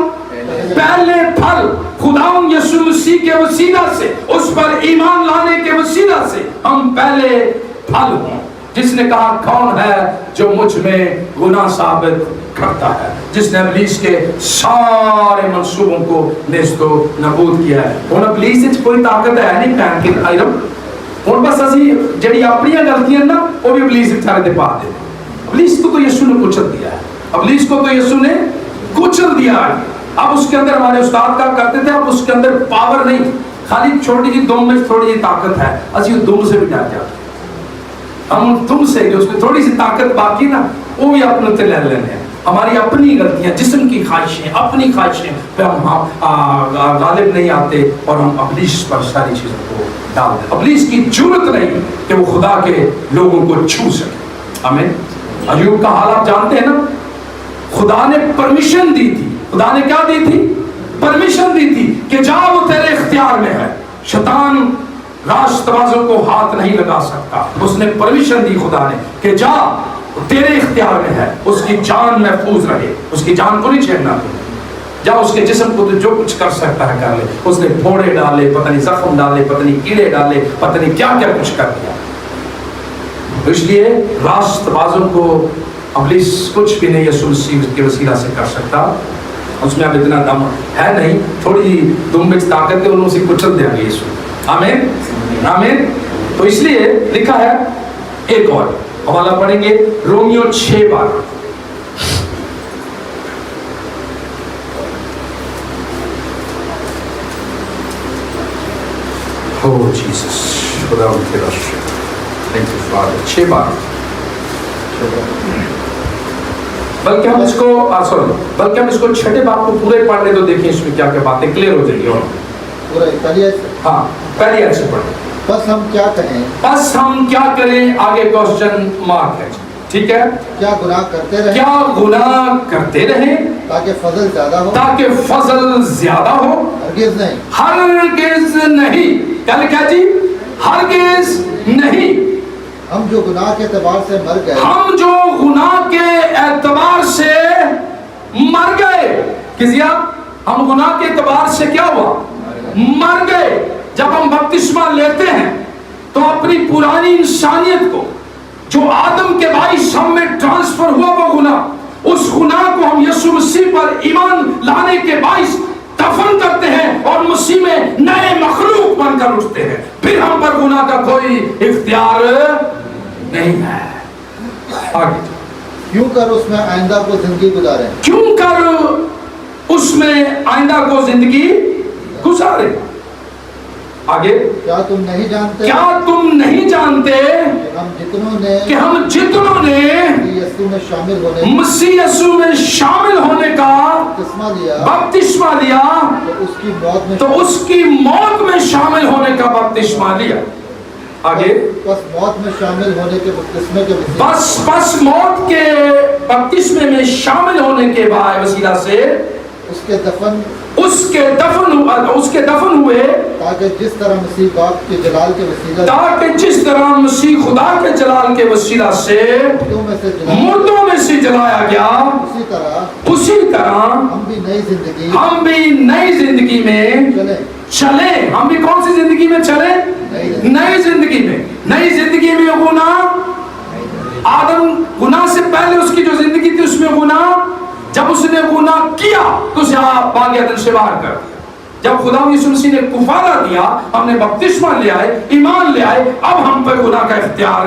[SPEAKER 2] पहले फल। खुदावंद यीशु मसीह के वसीला से, उस पर ईमान लाने के वसीला से हम पहले फल हों। जिसने कहा कौन है जो मुझ में गुनाह साबित करता है, जिसने इब्लीस के सारे मंसूबों को नेस्तो नबूद किया है। हुण इब्लीस विच कोई ताकत है नहीं पैन के आइरम। हुण बस असी जेडी अपनी गलतियां ना वो भी इब्लीस विच सारे दे पा दे। इब्लीस को तो यीशु ने कुचल दिया है, इब्लीस को तो यीशु ने कुचल दिया है। अब उसके अंदर हमारे उस्ताद का करते थे, अब उसके अंदर पावर नहीं, खाली छोटी जी दुम में थोड़ी जी ताकत है, असी दुम से भी डर जाते।
[SPEAKER 1] ہم تم سے جو اس میں تھوڑی سی طاقت باقی نا وہ بھی اپنے تے لے لینے ہیں. ہماری اپنی غلطیاں, جسم کی خواہشیں, اپنی خواہشیں پہ ہم غالب نہیں آتے اور ہم ابلیس پر ساری چیزوں کو ڈال دیں. ابلیس کی جرت نہیں کہ وہ خدا کے لوگوں کو چھو سکے. آمین. ایوب کا حال آپ جانتے ہیں نا, خدا نے پرمیشن دی تھی. خدا نے کیا دی تھی؟ پرمیشن دی تھی کہ جا وہ تیرے اختیار میں ہے, شیطان راست توازن کو ہاتھ نہیں لگا سکتا. اس نے پرمیشن دی خدا نے کہ جا تیرے اختیار میں ہے, اس کی جان محفوظ رہے, اس کی جان کو نہیں چھیڑنا تو جا, اس کے جسم کو تو جو کچھ کر سکتا ہے کر لے. اس نے پھوڑے ڈالے, پتہ نہیں زخم ڈالے, پتہ نہیں کیڑے ڈالے, پتہ نہیں کیا کیا کچھ کر دیا. اس لیے راست توازن کو ابلیس کچھ بھی نہیں یسوع مسیح کے وسیلہ سے کر سکتا. اس میں اب اتنا دم ہے نہیں, تھوڑی تم میں طاقت ہے, انہوں سے کچل دیں گے یسوع. آمین آمین. تو اس لیے لکھا ہے, ایک اور حوالہ پڑھیں گے, رومیو 6:12. Oh Jesus, خدا ان کے رشک. Thank you Father. 6:12. بلکہ ہم اس کو بلکہ ہم اس کو چھٹے باب کو پورے پڑھ لیں تو دیکھیں اس میں کیا کیا باتیں کلیئر ہو جائیں گی. ہاں پہلی ایسے پڑھیں.
[SPEAKER 2] بس ہم کیا کہیں,
[SPEAKER 1] بس ہم کیا کریں, آگے کوسچن مارک ہے. ٹھیک ہے,
[SPEAKER 2] کیا گناہ کرتے رہیں,
[SPEAKER 1] کیا گناہ کرتے رہیں
[SPEAKER 2] تاکہ فضل زیادہ ہو,
[SPEAKER 1] تاکہ فضل زیادہ ہو.
[SPEAKER 2] ہرگز نہیں,
[SPEAKER 1] ہرگز نہیں. کیا لکھا جی؟ ہرگز نہیں.
[SPEAKER 2] ہم جو گناہ کے اعتبار سے مر گئے,
[SPEAKER 1] ہم جو گناہ کے اعتبار سے مر گئے. کسی ہم گناہ کے اعتبار سے کیا ہوا؟ مر گئے. جب ہم بپتسمہ لیتے ہیں تو اپنی پرانی انسانیت کو جو آدم کے باعث ہم میں ٹرانسفر ہوا وہ گناہ, اس گناہ کو ہم یسوع مسیح پر ایمان لانے کے باعث دفن کرتے ہیں اور مسیح میں نئے مخلوق بن کر اٹھتے ہیں. پھر ہم پر گناہ کا کوئی اختیار نہیں ہے. آگے
[SPEAKER 2] کیوں کر اس میں آئندہ کو زندگی گزاریں,
[SPEAKER 1] کیوں کر اس میں آئندہ کو زندگی گزارے. آگے
[SPEAKER 2] کیا تم نہیں جانتے,
[SPEAKER 1] کیا تم نہیں جانتے
[SPEAKER 2] کہ ہم جتنوں نے یسوع میں شامل ہونے,
[SPEAKER 1] مسیح یسوع میں شامل ہونے کا
[SPEAKER 2] بپتسمہ لیا,
[SPEAKER 1] تو اس کی موت میں شامل ہونے کا بپتسمہ لیا. آگے
[SPEAKER 2] بس موت میں شامل ہونے کے بپتسمے کے
[SPEAKER 1] بس موت کے بپتسمے میں شامل ہونے کے وسیلہ سے اس کے دفن ہوئے,
[SPEAKER 2] تاکہ جس طرح مسیح باپ کے جلال کے وسیلہ,
[SPEAKER 1] تاکہ جس طرح مسیح خدا کے جلال کے وسیلہ سے مردوں میں سے جلایا گیا, اسی طرح ہم بھی نئی زندگی میں چلیں. ہم بھی کون سی زندگی میں چلیں؟ نئی زندگی میں. نئی زندگی میں گناہ, آدم گناہ سے پہلے اس کی جو زندگی تھی اس میں گناہ, جب اس نے گناہ کیا تو اسے باغ عدن سے باہر کر دیا. جب خدا یسوع مسیح نے کفارہ دیا, ہم نے بپتسمہ لے آئے, ایمان لے آئے, اب ہم پر گناہ کا اختیار,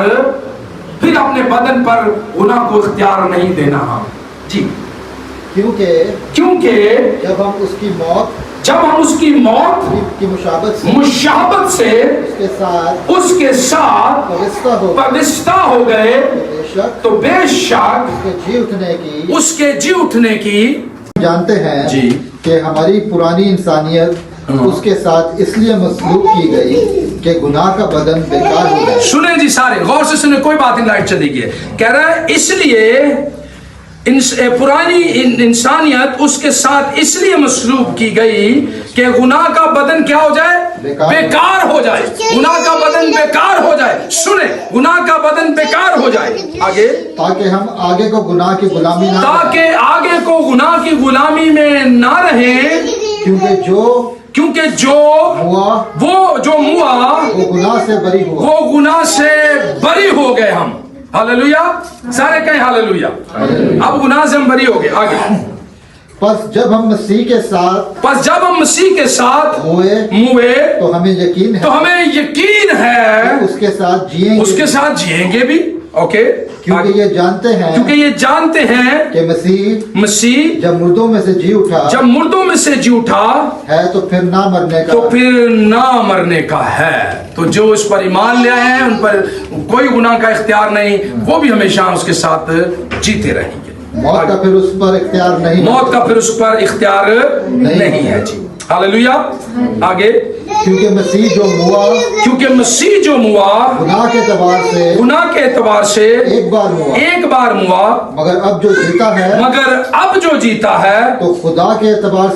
[SPEAKER 1] پھر اپنے بدن پر گناہ کو اختیار نہیں دینا ہم. جی کیونکہ جب ہم اس کی موت
[SPEAKER 2] کی
[SPEAKER 1] مشابت سے اس کے ساتھ وابستہ ہو گئے, تو بے شک اس کے جی اٹھنے کی
[SPEAKER 2] جانتے ہیں
[SPEAKER 1] جی
[SPEAKER 2] کہ ہماری پرانی انسانیت اس کے ساتھ اس لیے مسلوب کی گئی کہ گناہ کا بدن بیکار ہو گیا.
[SPEAKER 1] سنیں جی سارے غور سے سنیں, کوئی بات نہیں, لائٹ چلی گئی. کہہ رہا ہے اس لیے پرانی انسانیت اس کے ساتھ اس لیے مسلوب کی گئی کہ گناہ کا بدن کیا ہو جائے؟ بیکار ہو جائے. گناہ کا بدن بیکار ہو جائے. سنیں, گناہ کا بدن بیکار ہو جائے. آگے
[SPEAKER 2] تاکہ ہم آگے کو گناہ کی غلامی نہ,
[SPEAKER 1] تاکہ آگے کو گناہ کی غلامی میں نہ رہیں, کیونکہ جو موا
[SPEAKER 2] وہ گناہ سے بری ہوا,
[SPEAKER 1] وہ گناہ سے بری ہو گئے. ہم ہاللویا, سارے کہیں ہاللویا. اب گناہ سے ہم بری ہو گئے. آگے
[SPEAKER 2] پس جب ہم مسیح کے ساتھ ہوئے تو ہمیں یقین ہے
[SPEAKER 1] اس کے ساتھ جئیں گے بھی. اوکے
[SPEAKER 2] क्योंकि ये जानते हैं
[SPEAKER 1] क्योंकि ये जानते हैं
[SPEAKER 2] कि मसीह
[SPEAKER 1] जब
[SPEAKER 2] मुर्दों में से जी उठा है तो फिर ना मरने का है।
[SPEAKER 1] तो जो इस पर ईमान ले आए हैं उन पर कोई गुनाह का इख्तियार नहीं, वो भी हमेशा उसके साथ जीते रहेंगे।
[SPEAKER 2] मौत का फिर उस पर इख्तियार नहीं है जी। हालेलुया। आगे, क्योंकि मसीह जो मुआ गुनाह के एतबार से एक बार मुआ मगर अब जो जीता है तो खुदा के एतबार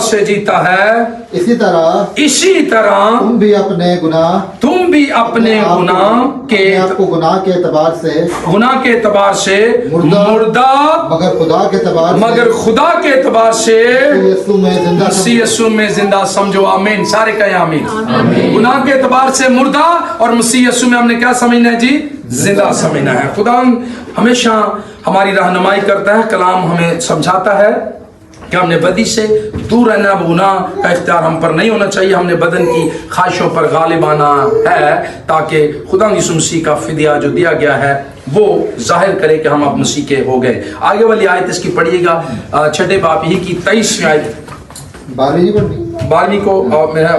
[SPEAKER 2] से जीता है। इसी तरह तुम भी अपने गुनाह के एतबार से मुर्दा मगर खुदा के एतबार से यीशु में जिंदा। समझो आमीन, सारे कहें आमीन। गुनाह के एतबार से मुर्दा और मसीह यीशु में हमने क्या समझना है जी? जिंदा समझना है। खुदा हमेशा हमारी रहनुमाई करता है, कलाम हमें समझाता है कि हमने बदी से दूर रहना, गुनाह का इख्तियार हम पर नहीं होना चाहिए। हमने बदन की ख्वाहिशों पर गालिब आना है ताकि खुदा यीशु मसीह का फिदिया जो दिया गया है वो जाहिर करे कि हम अब मसीह के हो गए। आगे वाली आयत इसकी पढ़िएगा, 6 बाब ही की 23वीं आयत। 12वीं को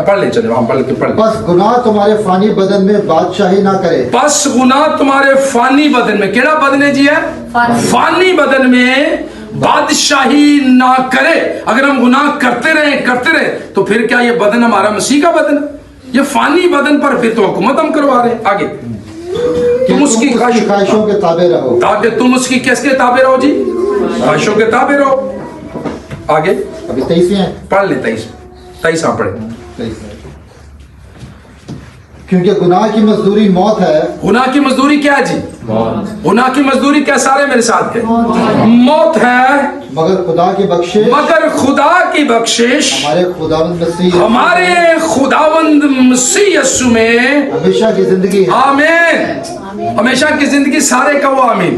[SPEAKER 2] पढ़ ले, चले वहां पढ़ के पढ़। बस गुनाह तुम्हारे फानी बदन में बादशाही ना करे।
[SPEAKER 1] बस गुनाह तुम्हारे फानी बदन में, केड़ा बदन है जी? है फानी बदन में बादशाही ना करे। अगर हम गुनाह करते रहे तो फिर क्या ये बदन हमारा मसीह का बदन? ये फानी बदन पर फिर तो हुकूमत हम करवा रहे। आगे, तुम उसकी
[SPEAKER 2] ख्वाहिशों के ताबे रहो, ताकि
[SPEAKER 1] तुम उसकी किसके ताबे रहो जी? ख्वाहिशों के ताबे रहो। आगे,
[SPEAKER 2] अभी 23
[SPEAKER 1] पढ़ ले, 23 पढ़े।
[SPEAKER 2] क्योंकि गुनाह की मजदूरी मौत है।
[SPEAKER 1] गुनाह की मजदूरी क्या है जी? गुनाह की मजदूरी क्या? सारे मेरे साथ के मौत है,
[SPEAKER 2] मगर खुदा की बख्शिश हमारे खुदावंद मसीह यीशु में हमेशा की जिंदगी है। आमीन। हमेशा की जिंदगी। सारे कहो आमीन।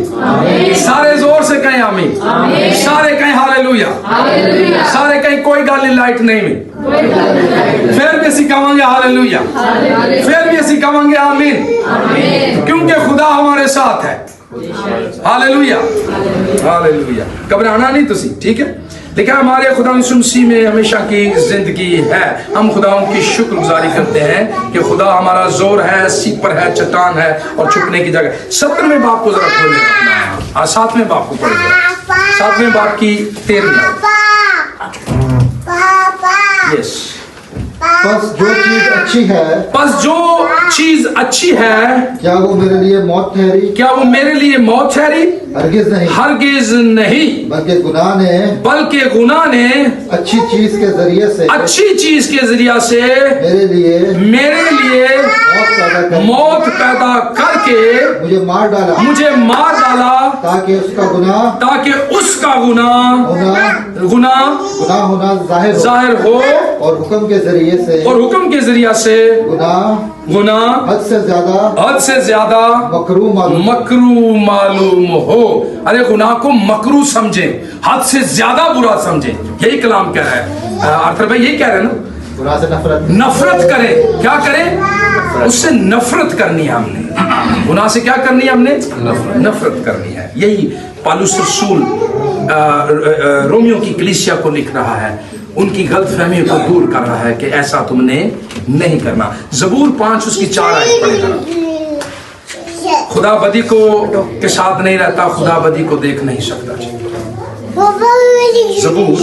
[SPEAKER 2] सारे जोर से कहें आमीन। सारे कहें हालेलुया। सारे कहें कोई गाली लाइट नहीं में, फिर भी ऐसी कहेंगे हालेलुया, फिर भी ऐसी कहेंगे आमीन, क्योंकि खुदा हमारे साथ है। Hallelujah, hallelujah. घबराना नहीं तुसी, ठीक है? लेकिन हमारे खुदा यीशु मसीह में हमेशा की जिंदगी है। हम खुदा की शुक्रगुजारी करते हैं कि खुदा हमारा जोर है, सीप पर है, चट्टान है और छुपने की जगह। 17वें बाप को जरा खोलें, 7वें बाप को पढ़ेगा, 7वें बाप की 13वीं। यस। बस जो चीज अच्छी है क्या वो मेरे लिए मौत ठहरी? हरगिज नहीं, बल्कि गुनाह ने अच्छी चीज के जरिया से मेरे लिए मौत पैदा करके मुझे मार डाला ताकि उसका गुनाह होना जाहिर हो और हुक्म के जरिए से गुनाह हद से ज्यादा मकरू मालूम हो। अरे गुनाह को मकरू समझे, हद से ज्यादा बुरा समझे, यही कलाम कह रहा है। आर्थर भाई यही कह रहे हैं ना, गुनाह से
[SPEAKER 1] नफरत करें। क्या करें? उससे नफरत करनी है हमने। गुनाह से क्या करनी है हमने? नफरत करनी है। यही पौलुस रसूल रोमियो की कलीसिया को लिख रहा है, उनकी गलतफहमियों को दूर कर रहा है कि ऐसा तुमने नहीं करना। जबूर 5 उसकी 4 आयत पढ़ेगा। खुदा बदी को के साथ नहीं रहता, खुदा बदी को देख नहीं सकता। जबूर,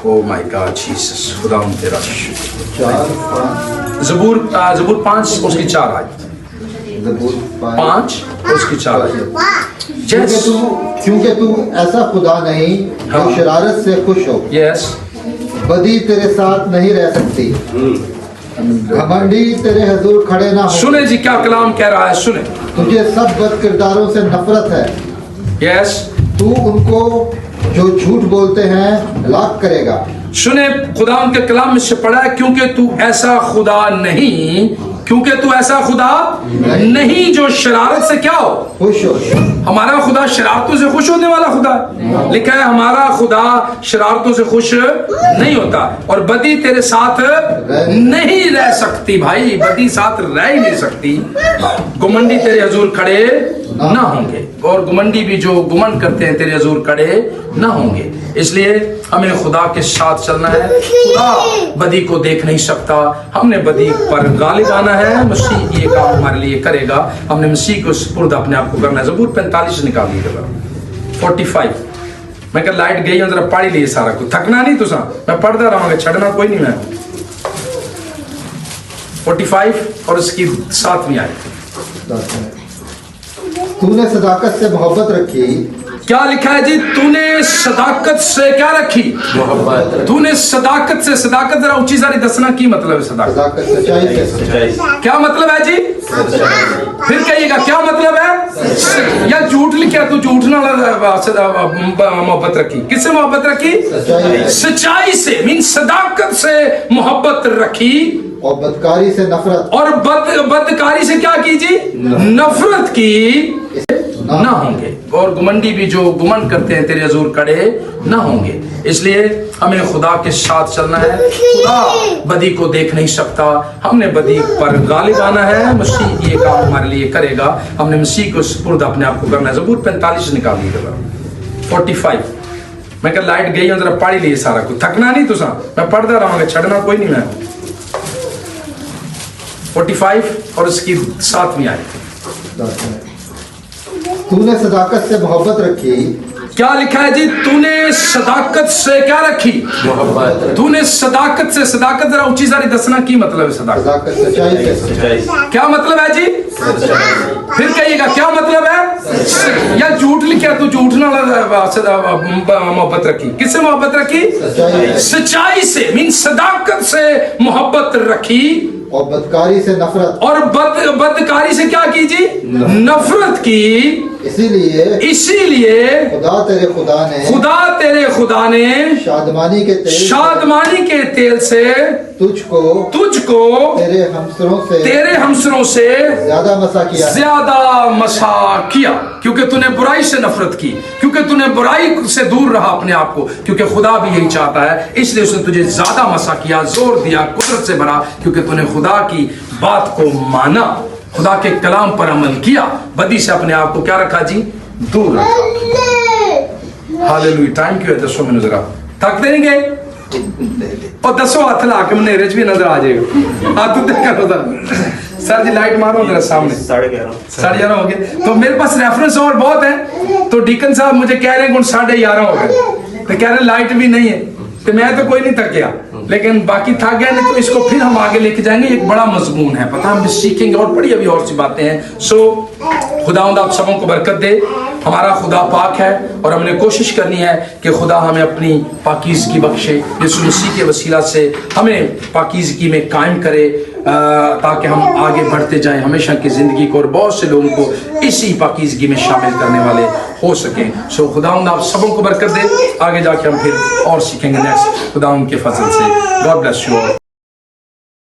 [SPEAKER 1] ओ माय गॉड जीसस, खुदा तेरा जबूर 5 उसकी 4 आयत, 5 उसकी 4 आयत।
[SPEAKER 2] क्योंकि तू ऐसा खुदा नहीं जो शरारत से खुश हो।
[SPEAKER 1] यस।
[SPEAKER 2] बदी तेरे साथ नहीं रह सकती, घमंडी तेरे हुजूर खड़े ना हो।
[SPEAKER 1] सुने जी क्या कलाम कह रहा है, सुने।
[SPEAKER 2] तुझे सब बद किरदारों से नफरत है।
[SPEAKER 1] यस।
[SPEAKER 2] तू उनको जो झूठ बोलते हैं हलाक करेगा।
[SPEAKER 1] सुने, खुदा उनके कलाम में से पढ़ा है, क्योंकि तू ऐसा खुदा नहीं, क्योंकि तू ऐसा खुदा नहीं जो शरारत से क्या हो,
[SPEAKER 2] खुश हो।
[SPEAKER 1] हमारा खुदा शरारतों से खुश होने वाला खुदा है। लिखा है हमारा खुदा शरारतों से खुश नहीं होता, और बदी तेरे साथ नहीं रह सकती। भाई बदी साथ रह ही नहीं सकती। गुमंडी तेरे हजूर खड़े ना होंगे, और गुमंडी भी जो गुमंड करते हैं तेरे हजूर खड़े ना होंगे। इसलिए हमें खुदा के साथ चलना है। खुदा बदी को देख नहीं सकता, हमने बदी पर गालिब आना है। मसीह ये काम हमारे लिए करेगा, हमने मसीह को सुपुर्द अपने आप को करना है। ज़बूर 45 निकालिएगा 45। मैं कह लाइट गई जरा पढ़ लिए सारा कुछ, थकना नहीं तुसा, मैं पढ़ता रहूंगा, छड़ना कोई नहीं। मैं 45 और इसकी 7वीं आयत।
[SPEAKER 2] तूने सदाकत से मोहब्बत रखी।
[SPEAKER 1] क्या लिखा है जी? तूने सदाकत से क्या रखी? मोहब्बत। तूने सदाकत से, सदाकत जरा ऊंची सारी दसना की मतलब है सदाकत?
[SPEAKER 2] सदाकत सच्चाई से।
[SPEAKER 1] क्या मतलब है जी? फिर कहिएगा क्या मतलब है? या झूठ लिखा, तू झूठ ना मोहब्बत रखी। किससे मोहब्बत रखी? सच्चाई से, मीन सदाकत से मोहब्बत रखी,
[SPEAKER 2] और बदकारी से नफरत,
[SPEAKER 1] और बदकारी से क्या की जी? नफरत की ना होंगे, और गुमंडी भी जो गुमंड करते हैं तेरे हजूर खड़े ना होंगे। इसलिए हमें खुदा के साथ चलना है। खुदा बदी को देख नहीं सकता, हमने बदी पर गालिब आना है। मसीह ये काम हमारे लिए करेगा, हमने मसीह को सुपुर्द अपने आप को करना है। ज़बूर 45 निकालिएगा 45। मैं कह लाइट गई जरा पढ़ लिए सारा कुछ, थकना नहीं तुसा, मैं पढ़ता रहूंगा, छड़ना कोई नहीं। मैं 45 और इसकी 7वीं आयत।
[SPEAKER 2] तूने सदाकत से मोहब्बत रखी।
[SPEAKER 1] क्या लिखा है जी? तूने सदाकत से क्या रखी? मोहब्बत। तूने सदाकत से, सदाकत जरा ऊंची सारी दसना की मतलब है सदाकत?
[SPEAKER 2] सदाकत सच्चाई से।
[SPEAKER 1] क्या मतलब है जी? फिर कहिएगा क्या मतलब है? या झूठ लिखा, तू झूठ ना मोहब्बत रखी। किससे मोहब्बत रखी? सच्चाई से, मीन सदाकत से मोहब्बत रखी,
[SPEAKER 2] और बदकारी से नफरत,
[SPEAKER 1] और बदकारी से क्या की जी? नफरत की। इसीलिए
[SPEAKER 2] खुदा तेरे खुदा ने
[SPEAKER 1] शादमानी के तेल से तुझको तेरे हमसरों से ज्यादा मसा किया, क्योंकि तूने बुराई से नफरत की, क्योंकि तूने बुराई से दूर रहा अपने आप को, क्योंकि खुदा भी यही चाहता है। इसलिए उसने तुझे ज्यादा मसा किया, जोर दिया, कुदरत से भरा, क्योंकि तूने खुदा की बात को माना, खुदा के कलाम पर अमल किया, बदी से अपने आप को क्या रखा जी? दूर रखा। हालेलुया। टाइम क्यों है? 10 मिनट, जरा थक देंगे और 10 हाथ ला के मेरे भी नजर आ जाएगा। हाथ तो देखा सर जी, लाइट मारो जरा सामने। 11:30 हो गए। तो मेरे पास रेफरेंस और बहुत है, तो डीकन साहब मुझे कह रहे हैं 11:30 हो गए, तो कह रहे लाइट भी नहीं है, तो मैं तो कोई नहीं थक गया, लेकिन बाकी थक गया नहीं, तो इसको फिर हम आगे लेके जाएंगे। एक बड़ा मजमून है, पता हम सीखेंगे और बड़ी अभी और सी बातें हैं। सो खुदावंद आप सबों को बरकत दे। हमारा खुदा पाक है, और हमने कोशिश करनी है कि खुदा हमें अपनी पाकीज़गी बख्शे, यीशु मसीह के वसीला से हमें पाकीज़गी में कायम करे, ताकि हम आगे बढ़ते जाएं हमेशा की ज़िंदगी को, और बहुत से लोगों को इसी पाकीज़गी में शामिल करने वाले हो सकें। सो खुदावंद आप सबों को बरकत दे। आगे जाके हम फिर और सीखेंगे नेक्स्ट खुदावंद के फजल से। God bless you.